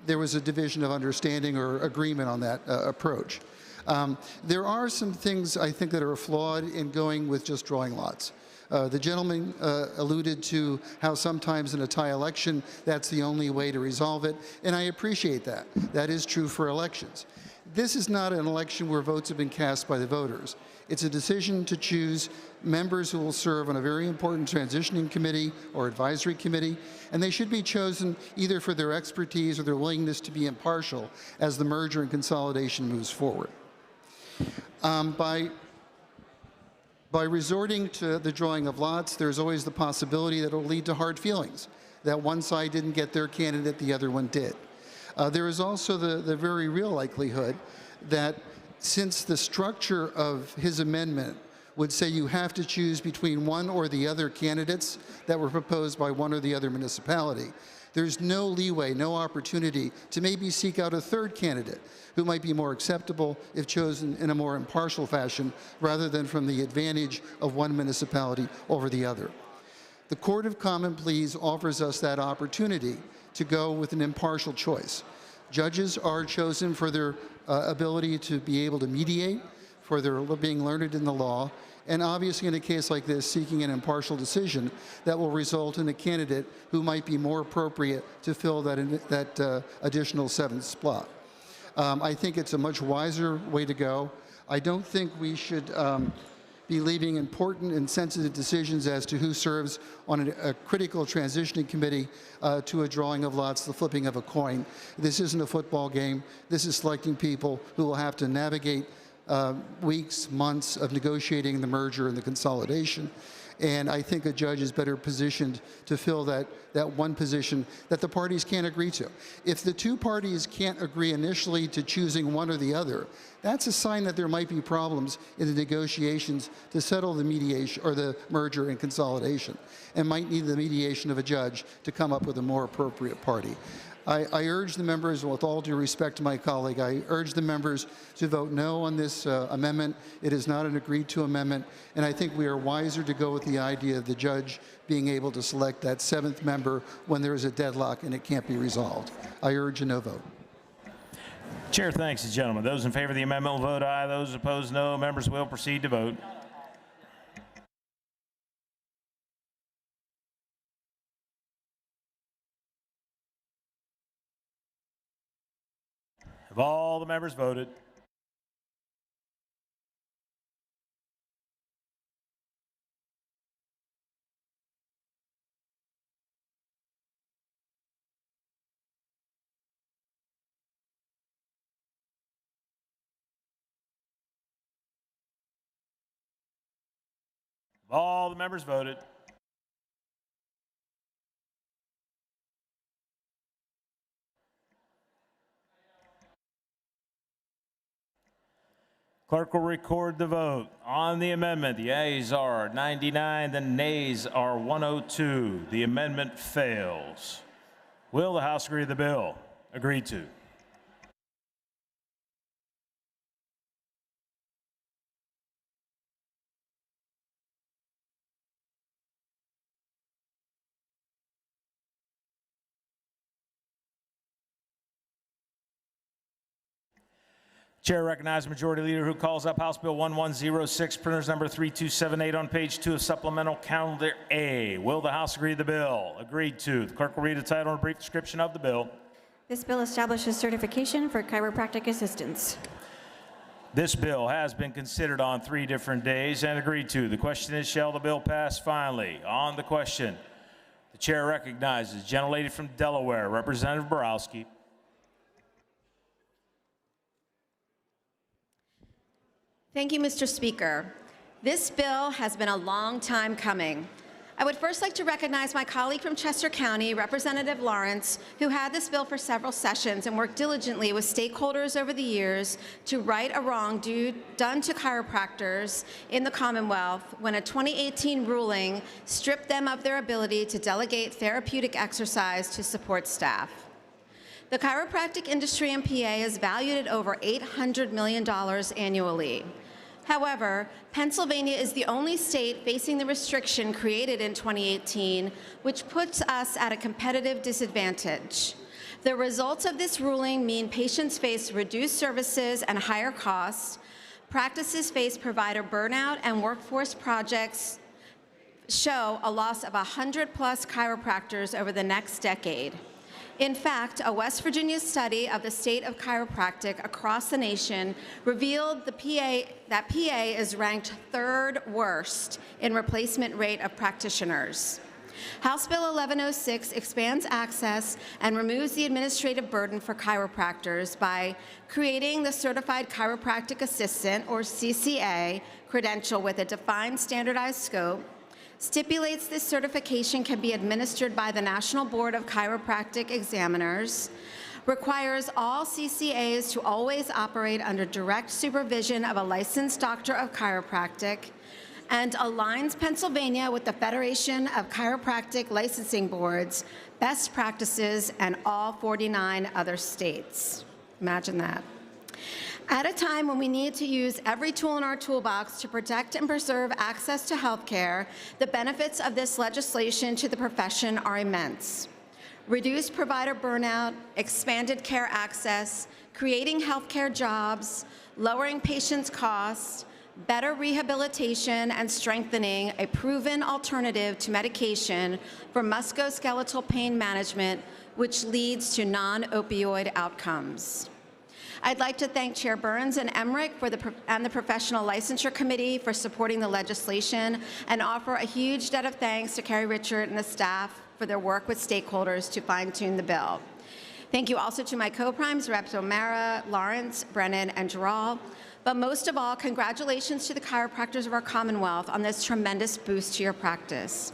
there was a division of understanding or agreement on that approach. There are some things I think that are flawed in going with just drawing lots. The gentleman alluded to how sometimes in a tie election, that's the only way to resolve it, and I appreciate that. That is true for elections. This is not an election where votes have been cast by the voters. It's a decision to choose members who will serve on a very important transitioning committee or advisory committee, and they should be chosen either for their expertise or their willingness to be impartial as the merger and consolidation moves forward. By resorting to the drawing of lots, there's always the possibility that it will lead to hard feelings, that one side didn't get their candidate, the other one did. There is also the very real likelihood that since the structure of his amendment would say you have to choose between one or the other candidates that were proposed by one or the other municipality, there's no leeway, no opportunity to maybe seek out a third candidate who might be more acceptable if chosen in a more impartial fashion rather than from the advantage of one municipality over the other. The Court of Common Pleas offers us that opportunity to go with an impartial choice. Judges are chosen for their ability to be able to mediate, for their being learned in the law, and obviously in a case like this, seeking an impartial decision that will result in a candidate who might be more appropriate to fill that additional 7th spot. I think it's a much wiser way to go. I don't think we should be leaving important and sensitive decisions as to who serves on a critical transitioning committee to a drawing of lots, the flipping of a coin. This isn't a football game. This is selecting people who will have to navigate weeks, months of negotiating the merger and the consolidation. And I think a judge is better positioned to fill that one position that the parties can't agree to. If the two parties can't agree initially to choosing one or the other, that's a sign that there might be problems in the negotiations to settle the mediation or the merger and consolidation, and might need the mediation of a judge to come up with a more appropriate party. I urge the members, with all due respect to my colleague, I urge the members to vote no on this amendment. It is not an agreed-to amendment, and I think we are wiser to go with the idea of the judge being able to select that 7th member when there is a deadlock and it can't be resolved. I urge a no vote. Chair thanks the gentleman. Those in favor of the amendment will vote aye. Those opposed, no. Members will proceed to vote. Have all the members voted? Have all the members voted? Clerk will record the vote. On the amendment, the ayes are 99, the nays are 102. The amendment fails. Will the House agree to the bill? Agreed to. Chair recognizes Majority Leader who calls up House Bill 1106, printers number 3278 on page 2 of supplemental calendar A. Will the House agree to the bill? Agreed to. The clerk will read the title and a brief description of the bill. This bill establishes certification for chiropractic assistance. This bill has been considered on 3 different days and agreed to. The question is, shall the bill pass finally? On the question, the chair recognizes the gentlelady from Delaware, Representative Borowski. Thank you, Mr. Speaker. This bill has been a long time coming. I would first like to recognize my colleague from Chester County, Representative Lawrence, who had this bill for several sessions and worked diligently with stakeholders over the years to right a wrong done to chiropractors in the Commonwealth when a 2018 ruling stripped them of their ability to delegate therapeutic exercise to support staff. The chiropractic industry in PA is valued at over $800 million annually. However, Pennsylvania is the only state facing the restriction created in 2018, which puts us at a competitive disadvantage. The results of this ruling mean patients face reduced services and higher costs, practices face provider burnout, and workforce projects show a loss of 100+ chiropractors over the next decade. In fact, a West Virginia study of the state of chiropractic across the nation revealed that PA is ranked 3rd worst in replacement rate of practitioners. House Bill 1106 expands access and removes the administrative burden for chiropractors by creating the Certified Chiropractic Assistant, or CCA, credential with a defined standardized scope, stipulates this certification can be administered by the National Board of Chiropractic Examiners, requires all CCAs to always operate under direct supervision of a licensed doctor of chiropractic, and aligns Pennsylvania with the Federation of Chiropractic Licensing Boards, best practices, and all 49 other states. Imagine that. At a time when we need to use every tool in our toolbox to protect and preserve access to health care, the benefits of this legislation to the profession are immense. Reduced provider burnout, expanded care access, creating healthcare jobs, lowering patients' costs, better rehabilitation, and strengthening a proven alternative to medication for musculoskeletal pain management, which leads to non-opioid outcomes. I'd like to thank Chair Burns and Emmerich and the Professional Licensure Committee for supporting the legislation, and offer a huge debt of thanks to Carrie Richard and the staff for their work with stakeholders to fine-tune the bill. Thank you also to my co-primes, Reps. O'Mara, Lawrence, Brennan, and Giral. But most of all, congratulations to the chiropractors of our Commonwealth on this tremendous boost to your practice.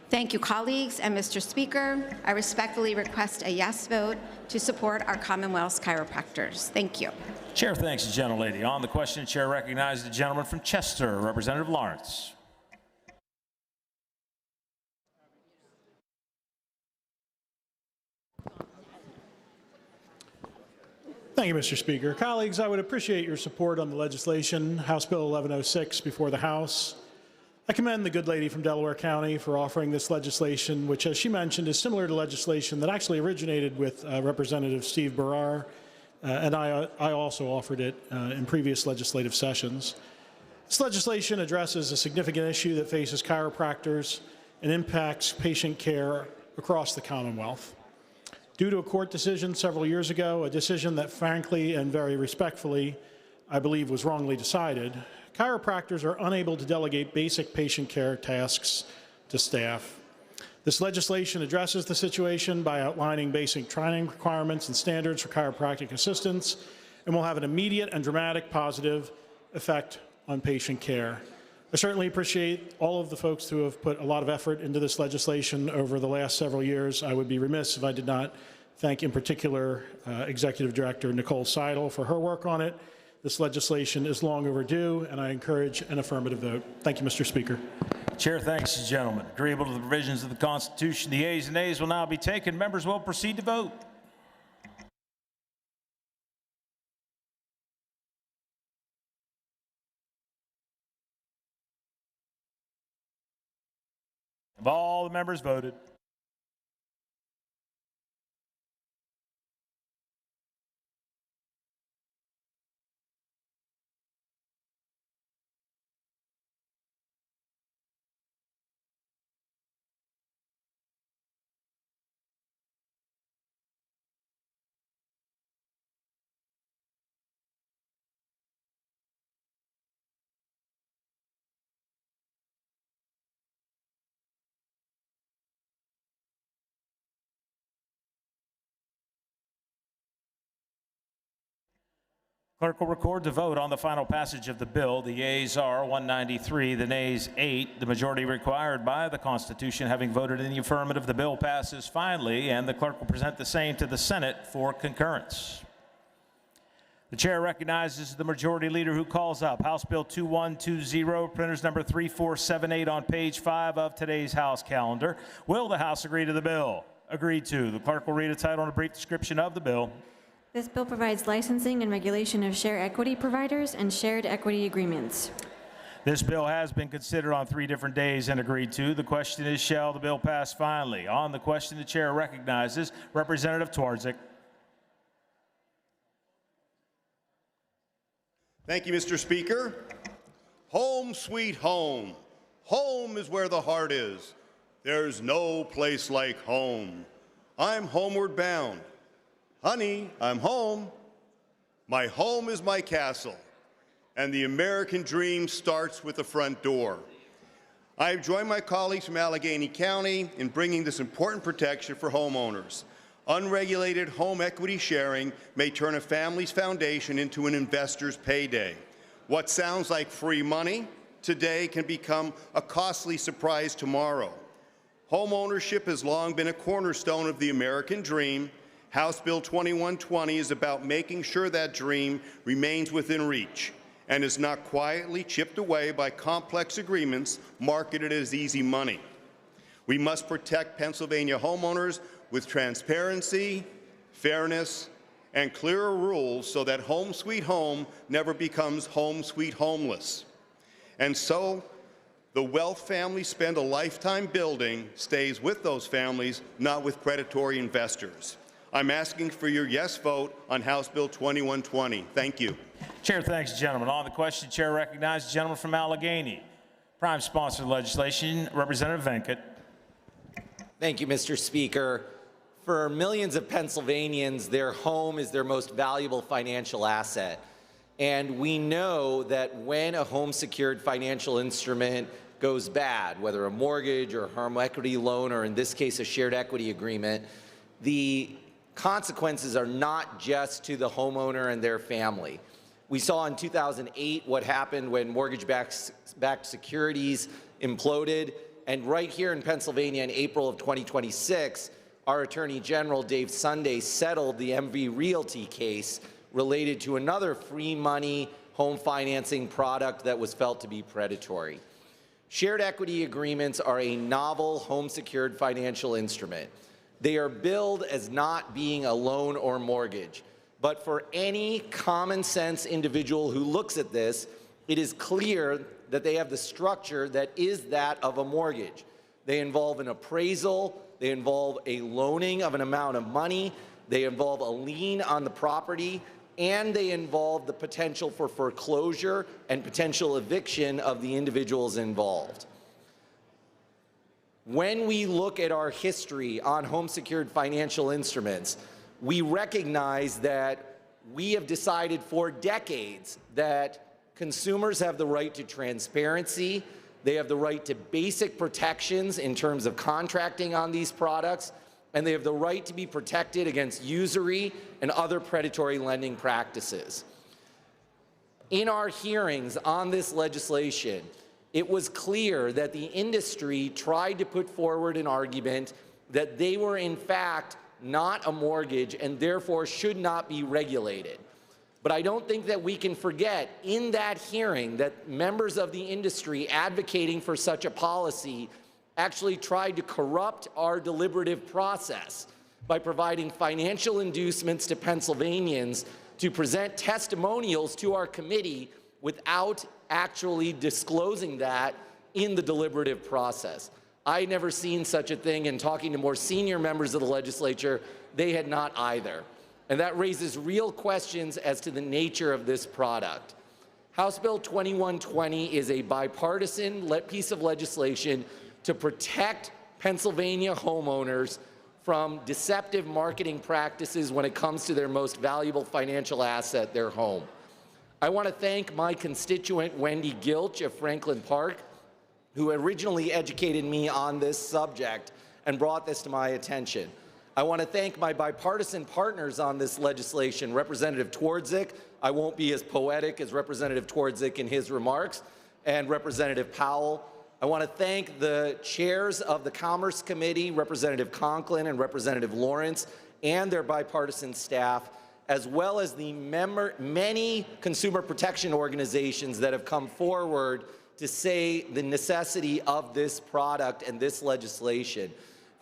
Thank you, colleagues, and Mr. Speaker, I respectfully request a yes vote to support our Commonwealth's chiropractors. Thank you. Chair thanks the gentlelady. On the question, the chair recognizes the gentleman from Chester, Representative Lawrence. Thank you, Mr. Speaker. Colleagues, I would appreciate your support on the legislation, House Bill 1106, before the House. I commend the good lady from Delaware County for offering this legislation, which, as she mentioned, is similar to legislation that actually originated with Representative Steve Barrar, and I also offered it in previous legislative sessions. This legislation addresses a significant issue that faces chiropractors and impacts patient care across the Commonwealth. Due to a court decision several years ago, a decision that frankly and very respectfully I believe was wrongly decided, chiropractors are unable to delegate basic patient care tasks to staff. This legislation addresses the situation by outlining basic training requirements and standards for chiropractic assistants and will have an immediate and dramatic positive effect on patient care. I certainly appreciate all of the folks who have put a lot of effort into this legislation over the last several years. I would be remiss if I did not thank in particular Executive Director Nicole Seidel for her work on it. This legislation is long overdue, and I encourage an affirmative vote. Thank you, Mr. Speaker. Chair thanks the gentleman. Agreeable to the provisions of the Constitution, the ayes and nays will now be taken. Members will proceed to vote. Have all the members voted? Clerk will record the vote on the final passage of the bill. The yeas are 193, the nays 8. The majority required by the Constitution having voted in the affirmative, the bill passes finally, and the clerk will present the same to the Senate for concurrence. The chair recognizes the majority leader who calls up House Bill 2120, printers number 3478 on page 5 of today's House calendar. Will the House agree to the bill? Agreed to. The clerk will read a title and a brief description of the bill. This bill provides licensing and regulation of share equity providers and shared equity agreements. This bill has been considered on 3 different days and agreed to. The question is, shall the bill pass finally? On the question, the chair recognizes Representative Twardzik. Thank you, Mr. Speaker. Home sweet home. Home is where the heart is. There's no place like home. I'm homeward bound. Honey, I'm home. My home is my castle, and the American dream starts with the front door. I have joined my colleagues from Allegheny County in bringing this important protection for homeowners. Unregulated home equity sharing may turn a family's foundation into an investor's payday. What sounds like free money today can become a costly surprise tomorrow. Home ownership has long been a cornerstone of the American dream. House Bill 2120 is about making sure that dream remains within reach and is not quietly chipped away by complex agreements marketed as easy money. We must protect Pennsylvania homeowners with transparency, fairness, and clearer rules so that home sweet home never becomes home sweet homeless. And so, the wealth families spend a lifetime building stays with those families, not with predatory investors. I'm asking for your yes vote on House Bill 2120. Thank you. Chair thanks the gentleman. On the question, the chair recognizes the gentleman from Allegheny. Prime sponsor of the legislation, Representative Venkat. Thank you, Mr. Speaker. For millions of Pennsylvanians, their home is their most valuable financial asset. And we know that when a home-secured financial instrument goes bad, whether a mortgage or a home equity loan, or in this case, a shared equity agreement, the consequences are not just to the homeowner and their family. We saw in 2008 what happened when mortgage-backed securities imploded, and right here in Pennsylvania in April of 2026, our Attorney General, Dave Sunday, settled the MV Realty case related to another free money home financing product that was felt to be predatory. Shared equity agreements are a novel home-secured financial instrument. They are billed as not being a loan or mortgage. But for any common sense individual who looks at this, it is clear that they have the structure that is that of a mortgage. They involve an appraisal, they involve a loaning of an amount of money, they involve a lien on the property, and they involve the potential for foreclosure and potential eviction of the individuals involved. When we look at our history on home secured financial instruments, we recognize that we have decided for decades that consumers have the right to transparency, they have the right to basic protections in terms of contracting on these products, and they have the right to be protected against usury and other predatory lending practices. In our hearings on this legislation, it was clear that the industry tried to put forward an argument that they were in fact not a mortgage and therefore should not be regulated. But I don't think that we can forget in that hearing that members of the industry advocating for such a policy actually tried to corrupt our deliberative process by providing financial inducements to Pennsylvanians to present testimonials to our committee without actually disclosing that in the deliberative process. I never seen such a thing, and talking to more senior members of the legislature, they had not either. And that raises real questions as to the nature of this product. House Bill 2120 is a bipartisan piece of legislation to protect Pennsylvania homeowners from deceptive marketing practices when it comes to their most valuable financial asset, their home. I want to thank my constituent, Wendy Gilch of Franklin Park, who originally educated me on this subject and brought this to my attention. I want to thank my bipartisan partners on this legislation, Representative Twardzik. I won't be as poetic as Representative Twardzik in his remarks, and Representative Powell. I want to thank the chairs of the Commerce Committee, Representative Conklin and Representative Lawrence, and their bipartisan staff, as well as the many consumer protection organizations that have come forward to say the necessity of this product and this legislation.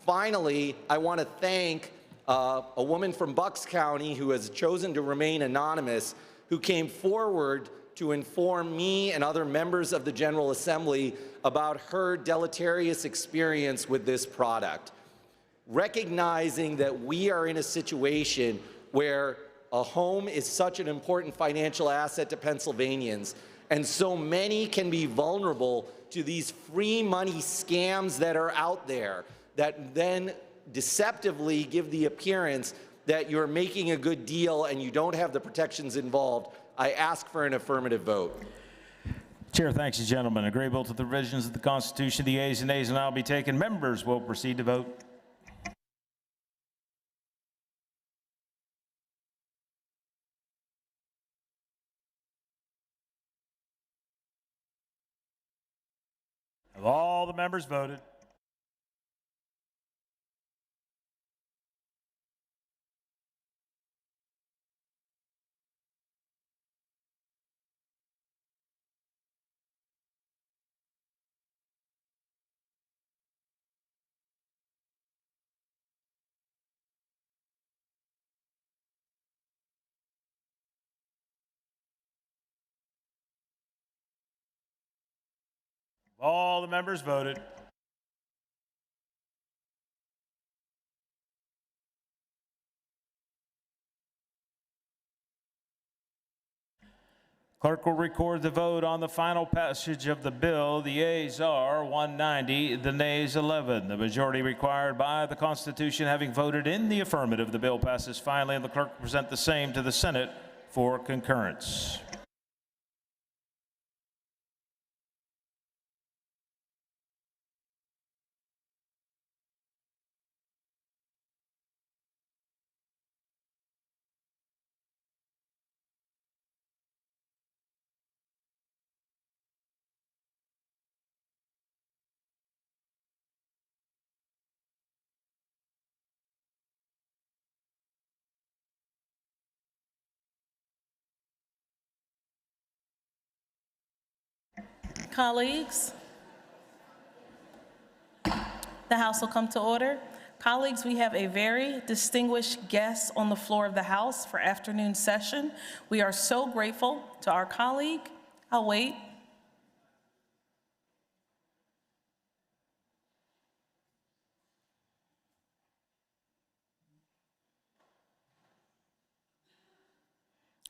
Finally, I want to thank a woman from Bucks County who has chosen to remain anonymous, who came forward to inform me and other members of the General Assembly about her deleterious experience with this product. Recognizing that we are in a situation where a home is such an important financial asset to Pennsylvanians, and so many can be vulnerable to these free money scams that are out there that then deceptively give the appearance that you're making a good deal and you don't have the protections involved, I ask for an affirmative vote. Chair thanks you, gentlemen. Agreeable to the provisions of the Constitution, the yeas and nays will now be taken. Members will proceed to vote. Have all the members voted? All the members voted. Clerk will record the vote on the final passage of the bill. The yeas are 190, the nays 11. The majority required by the Constitution having voted in the affirmative, the bill passes finally, and the clerk will present the same to the Senate for concurrence. Colleagues, the House will come to order. Colleagues, we have a very distinguished guest on the floor of the House for afternoon session. We are so grateful to our colleague. I'll wait.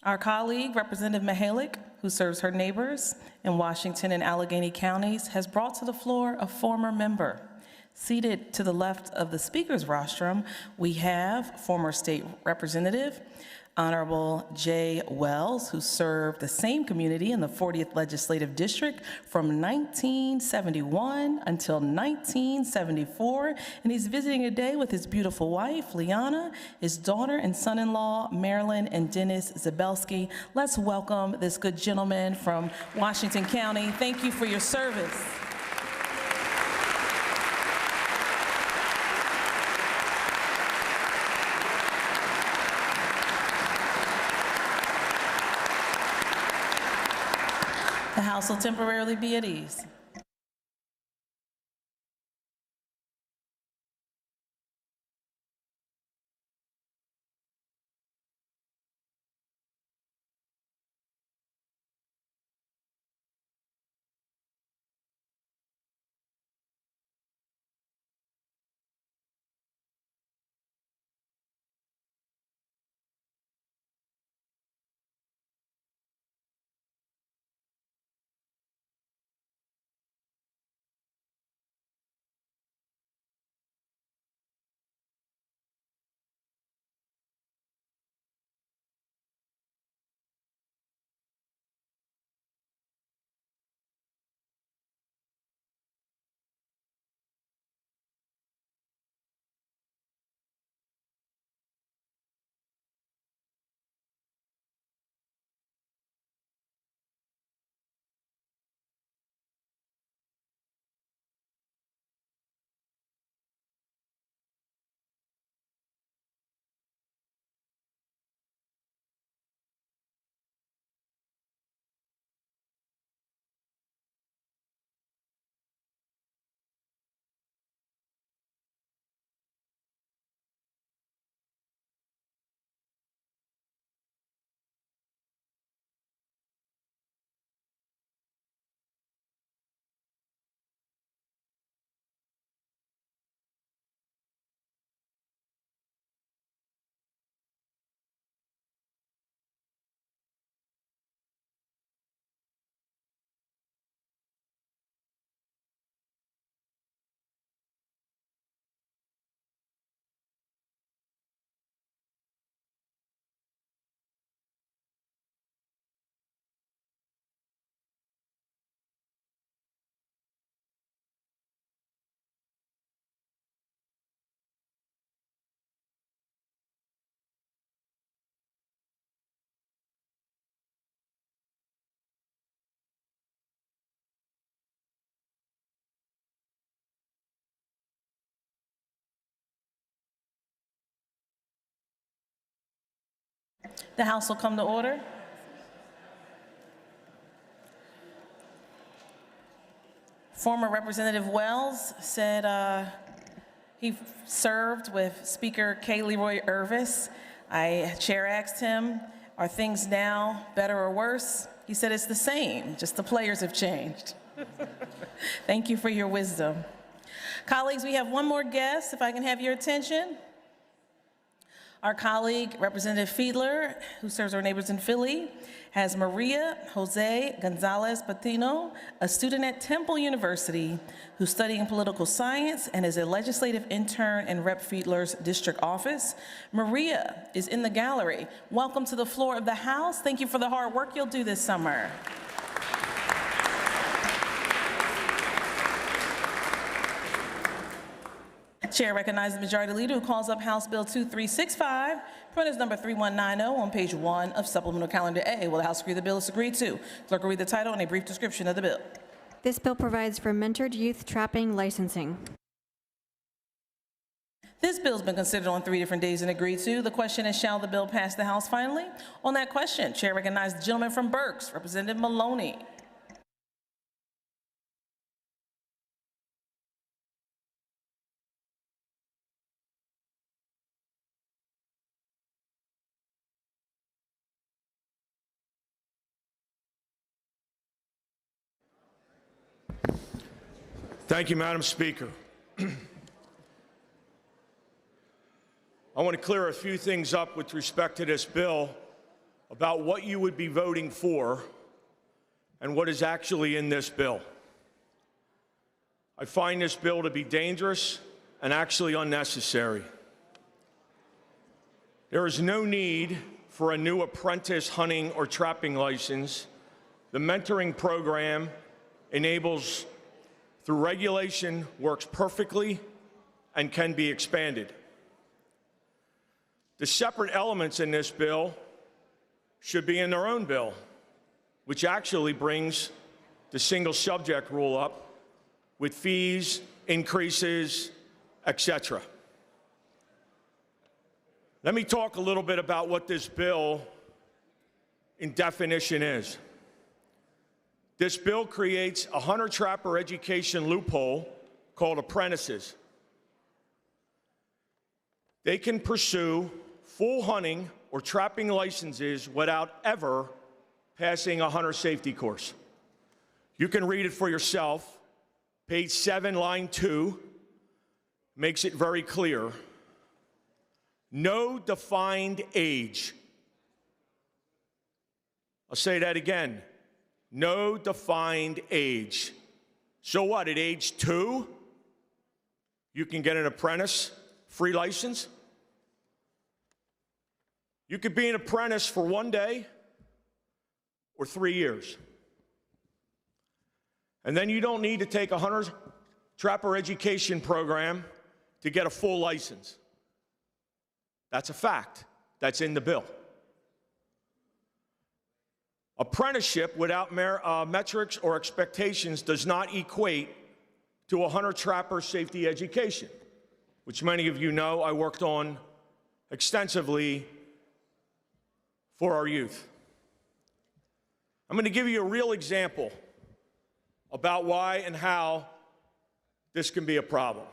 Our colleague, Representative Mihalik, who serves her neighbors in Washington and Allegheny counties, has brought to the floor a former member. Seated to the left of the Speaker's rostrum, we have former State Representative Honorable Jay Wells, who served the same community in the 40th Legislative District from 1971 until 1974, and he's visiting today with his beautiful wife, Liana, his daughter and son-in-law, Marilyn and Dennis Zabelski. Let's welcome this good gentleman from Washington County. Thank you for your service. The House will temporarily be at ease. The House will come to order. Former Representative Wells said he served with Speaker K. Leroy Irvis. Chair asked him, are things now better or worse? He said it's the same, just the players have changed. Thank you for your wisdom. Colleagues, we have one more guest, if I can have your attention. Our colleague, Representative Fiedler, who serves our neighbors in Philly, has Maria Jose Gonzalez Patino, a student at Temple University who's studying political science and is a legislative intern in Rep. Fiedler's district office. Maria is in the gallery. Welcome to the floor of the House. Thank you for the hard work you'll do this summer. Chair recognizes the Majority Leader who calls up House Bill 2365, printers number 3190 on page 1 of Supplemental Calendar A. Will the House agree the bill is agreed to? Clerk will read the title and a brief description of the bill. This bill provides for mentored youth trapping licensing. This bill's been considered on 3 different days and agreed to. The question is, shall the bill pass the House finally? On that question, Chair recognizes the gentleman from Berks, Representative Maloney. Thank you, Madam Speaker. I want to clear a few things up with respect to this bill about what you would be voting for and what is actually in this bill. I find this bill to be dangerous and actually unnecessary. There is no need for a new apprentice hunting or trapping license. The mentoring program enables through regulation, works perfectly, and can be expanded. The separate elements in this bill should be in their own bill, which actually brings the single subject rule up with fees, increases, etc. Let me talk a little bit about what this bill in definition is. This bill creates a hunter-trapper education loophole called apprentices. They can pursue full hunting or trapping licenses without ever passing a hunter safety course. You can read it for yourself. Page 7, line 2 makes it very clear. No defined age. I'll say that again. No defined age. So what, at age 2, you can get an apprentice free license? You could be an apprentice for 1 day or 3 years. And then you don't need to take a hunter-trapper education program to get a full license. That's a fact. That's in the bill. Apprenticeship without metrics or expectations does not equate to a hunter-trapper safety education, which many of you know I worked on extensively for our youth. I'm going to give you a real example about why and how this can be a problem.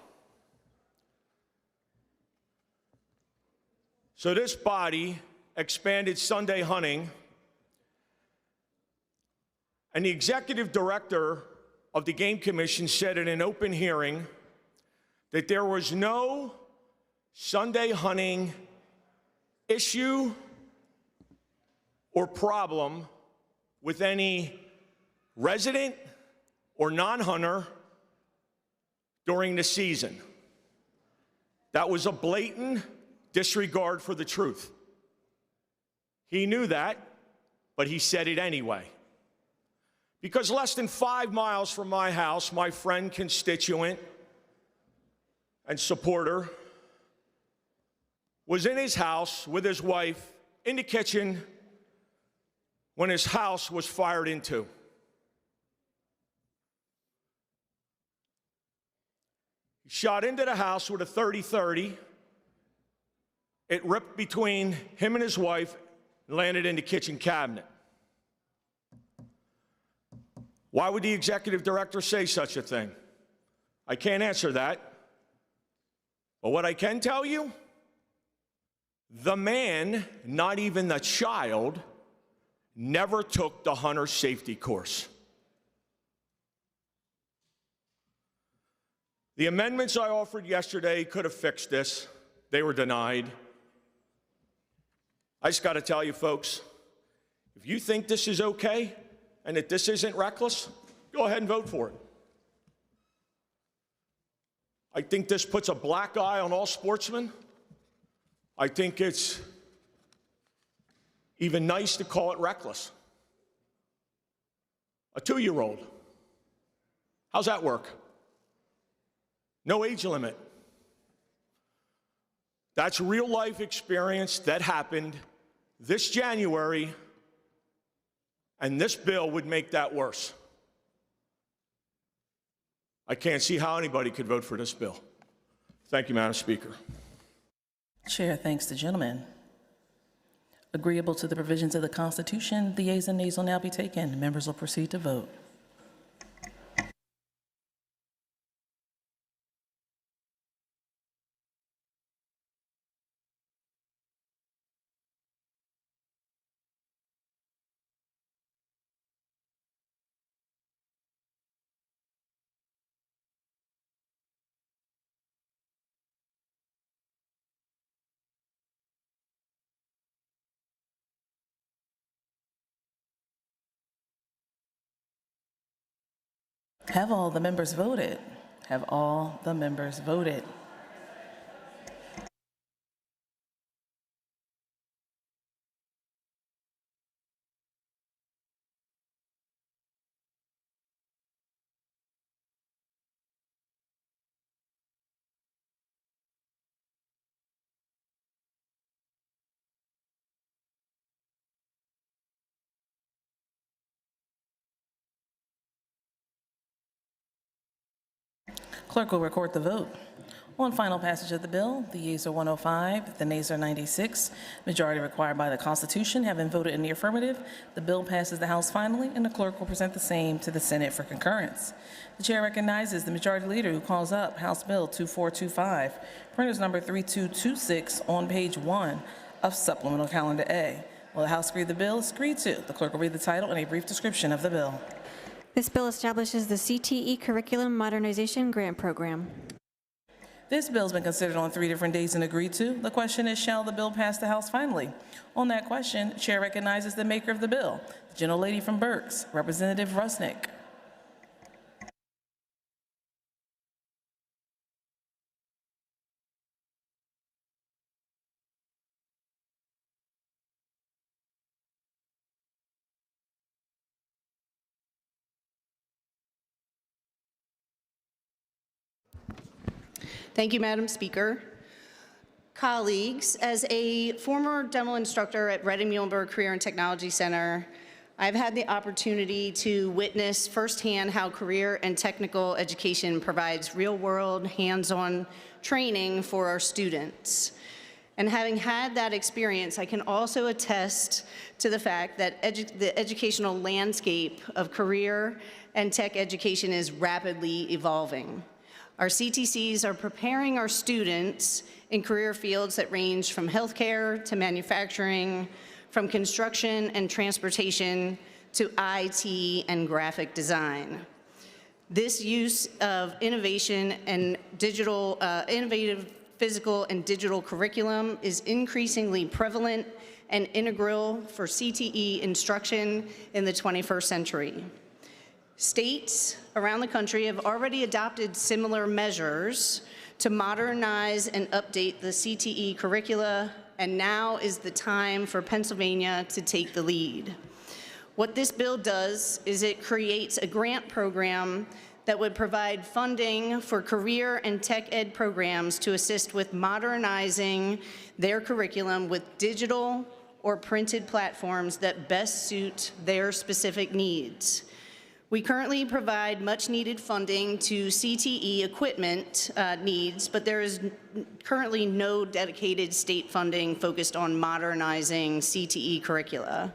So this body expanded Sunday hunting, and the executive director of the Game Commission said in an open hearing that there was no Sunday hunting issue or problem with any resident or non-hunter during the season. That was a blatant disregard for the truth. He knew that, but he said it anyway. Because less than 5 miles from my house, my friend, constituent, and supporter was in his house with his wife in the kitchen when his house was fired into. He shot into the house with a .30-30. It ripped between him and his wife and landed in the kitchen cabinet. Why would the executive director say such a thing? I can't answer that. But what I can tell you, the man, not even the child, never took the hunter safety course. The amendments I offered yesterday could have fixed this. They were denied. I just got to tell you, folks, if you think this is okay and that this isn't reckless, go ahead and vote for it. I think this puts a black eye on all sportsmen. I think it's even nice to call it reckless. A 2-year-old. How's that work? No age limit. That's real life experience that happened this January, and this bill would make that worse. I can't see how anybody could vote for this bill. Thank you, Madam Speaker. Chair thanks the gentleman. Agreeable to the provisions of the Constitution, the yeas and nays will now be taken. Members will proceed to vote. Have all the members voted? Have all the members voted? Clerk will record the vote. On final passage of the bill, the yeas are 105, the nays are 96. Majority required by the Constitution having voted in the affirmative, the bill passes the House finally, and the clerk will present the same to the Senate for concurrence. The chair recognizes the Majority Leader who calls up House Bill 2425, printers number 3226 on page 1 of Supplemental Calendar A. Will the House agree the bill is agreed to? The clerk will read the title and a brief description of the bill. This bill establishes the CTE Curriculum Modernization Grant Program. This bill has been considered on 3 different days and agreed to. The question is, shall the bill pass the House finally? On that question, Chair recognizes the maker of the bill, the gentlelady from Berks, Representative Rusnick. Thank you, Madam Speaker. Colleagues, as a former dental instructor at Redding Muhlenberg Career and Technology Center, I've had the opportunity to witness firsthand how career and technical education provides real-world, hands-on training for our students. And having had that experience, I can also attest to the fact that the educational landscape of career and tech education is rapidly evolving. Our CTCs are preparing our students in career fields that range from healthcare to manufacturing, from construction and transportation to IT and graphic design. This use of innovation and innovative physical and digital curriculum is increasingly prevalent and integral for CTE instruction in the 21st century. States around the country have already adopted similar measures to modernize and update the CTE curricula, and now is the time for Pennsylvania to take the lead. What this bill does is it creates a grant program that would provide funding for career and tech ed programs to assist with modernizing their curriculum with digital or printed platforms that best suit their specific needs. We currently provide much needed funding to CTE equipment needs, but there is currently no dedicated state funding focused on modernizing CTE curricula.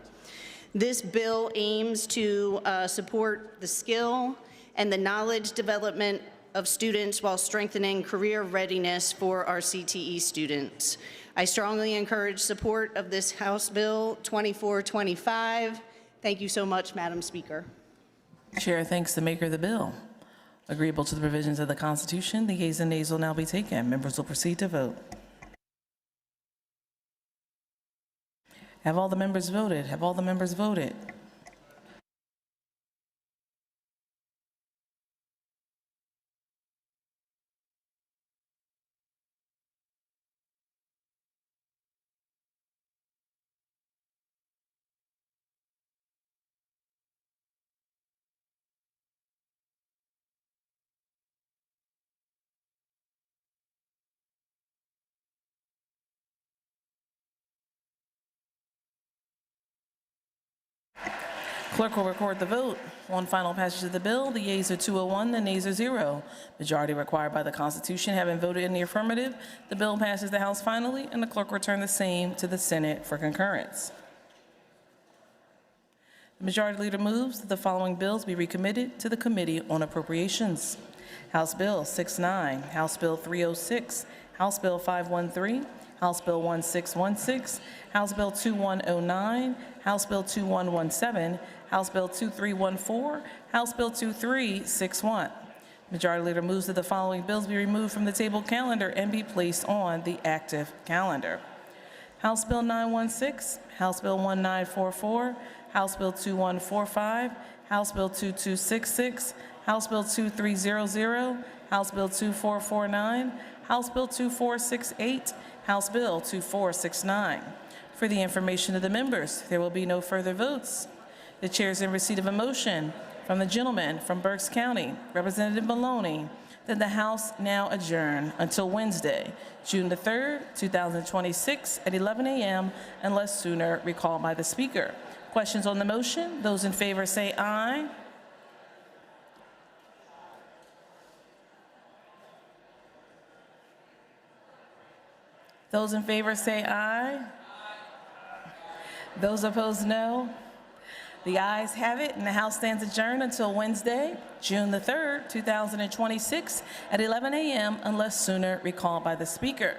This bill aims to support the skill and the knowledge development of students while strengthening career readiness for our CTE students. I strongly encourage support of this House Bill 2425. Thank you so much, Madam Speaker. Chair thanks the maker of the bill. Agreeable to the provisions of the Constitution, the yeas and nays will now be taken. Members will proceed to vote. Have all the members voted? Have all the members voted? Clerk will record the vote. On final passage of the bill, the yeas are 201, the nays are 0. Majority required by the Constitution having voted in the affirmative, the bill passes the House finally, and the clerk will return the same to the Senate for concurrence. The Majority Leader moves that the following bills be recommitted to the Committee on Appropriations. House Bill 69, House Bill 306, House Bill 513, House Bill 1616, House Bill 2109, House Bill 2117, House Bill 2314, House Bill 2361. Majority Leader moves that the following bills be removed from the table calendar and be placed on the active calendar. House Bill 916, House Bill 1944, House Bill 2145, House Bill 2266, House Bill 2300, House Bill 2449, House Bill 2468, House Bill 2469. For the information of the members, there will be no further votes. The chair is in receipt of a motion from the gentleman from Berks County, Representative Maloney, that the House now adjourn until Wednesday, June the 3rd, 2026 at 11 a.m. unless sooner recalled by the Speaker. Questions on the motion? Those in favor say aye. Those in favor say aye. Those opposed, no. The ayes have it, and the House stands adjourned until Wednesday, June the 3rd, 2026 at 11 a.m. unless sooner recalled by the Speaker.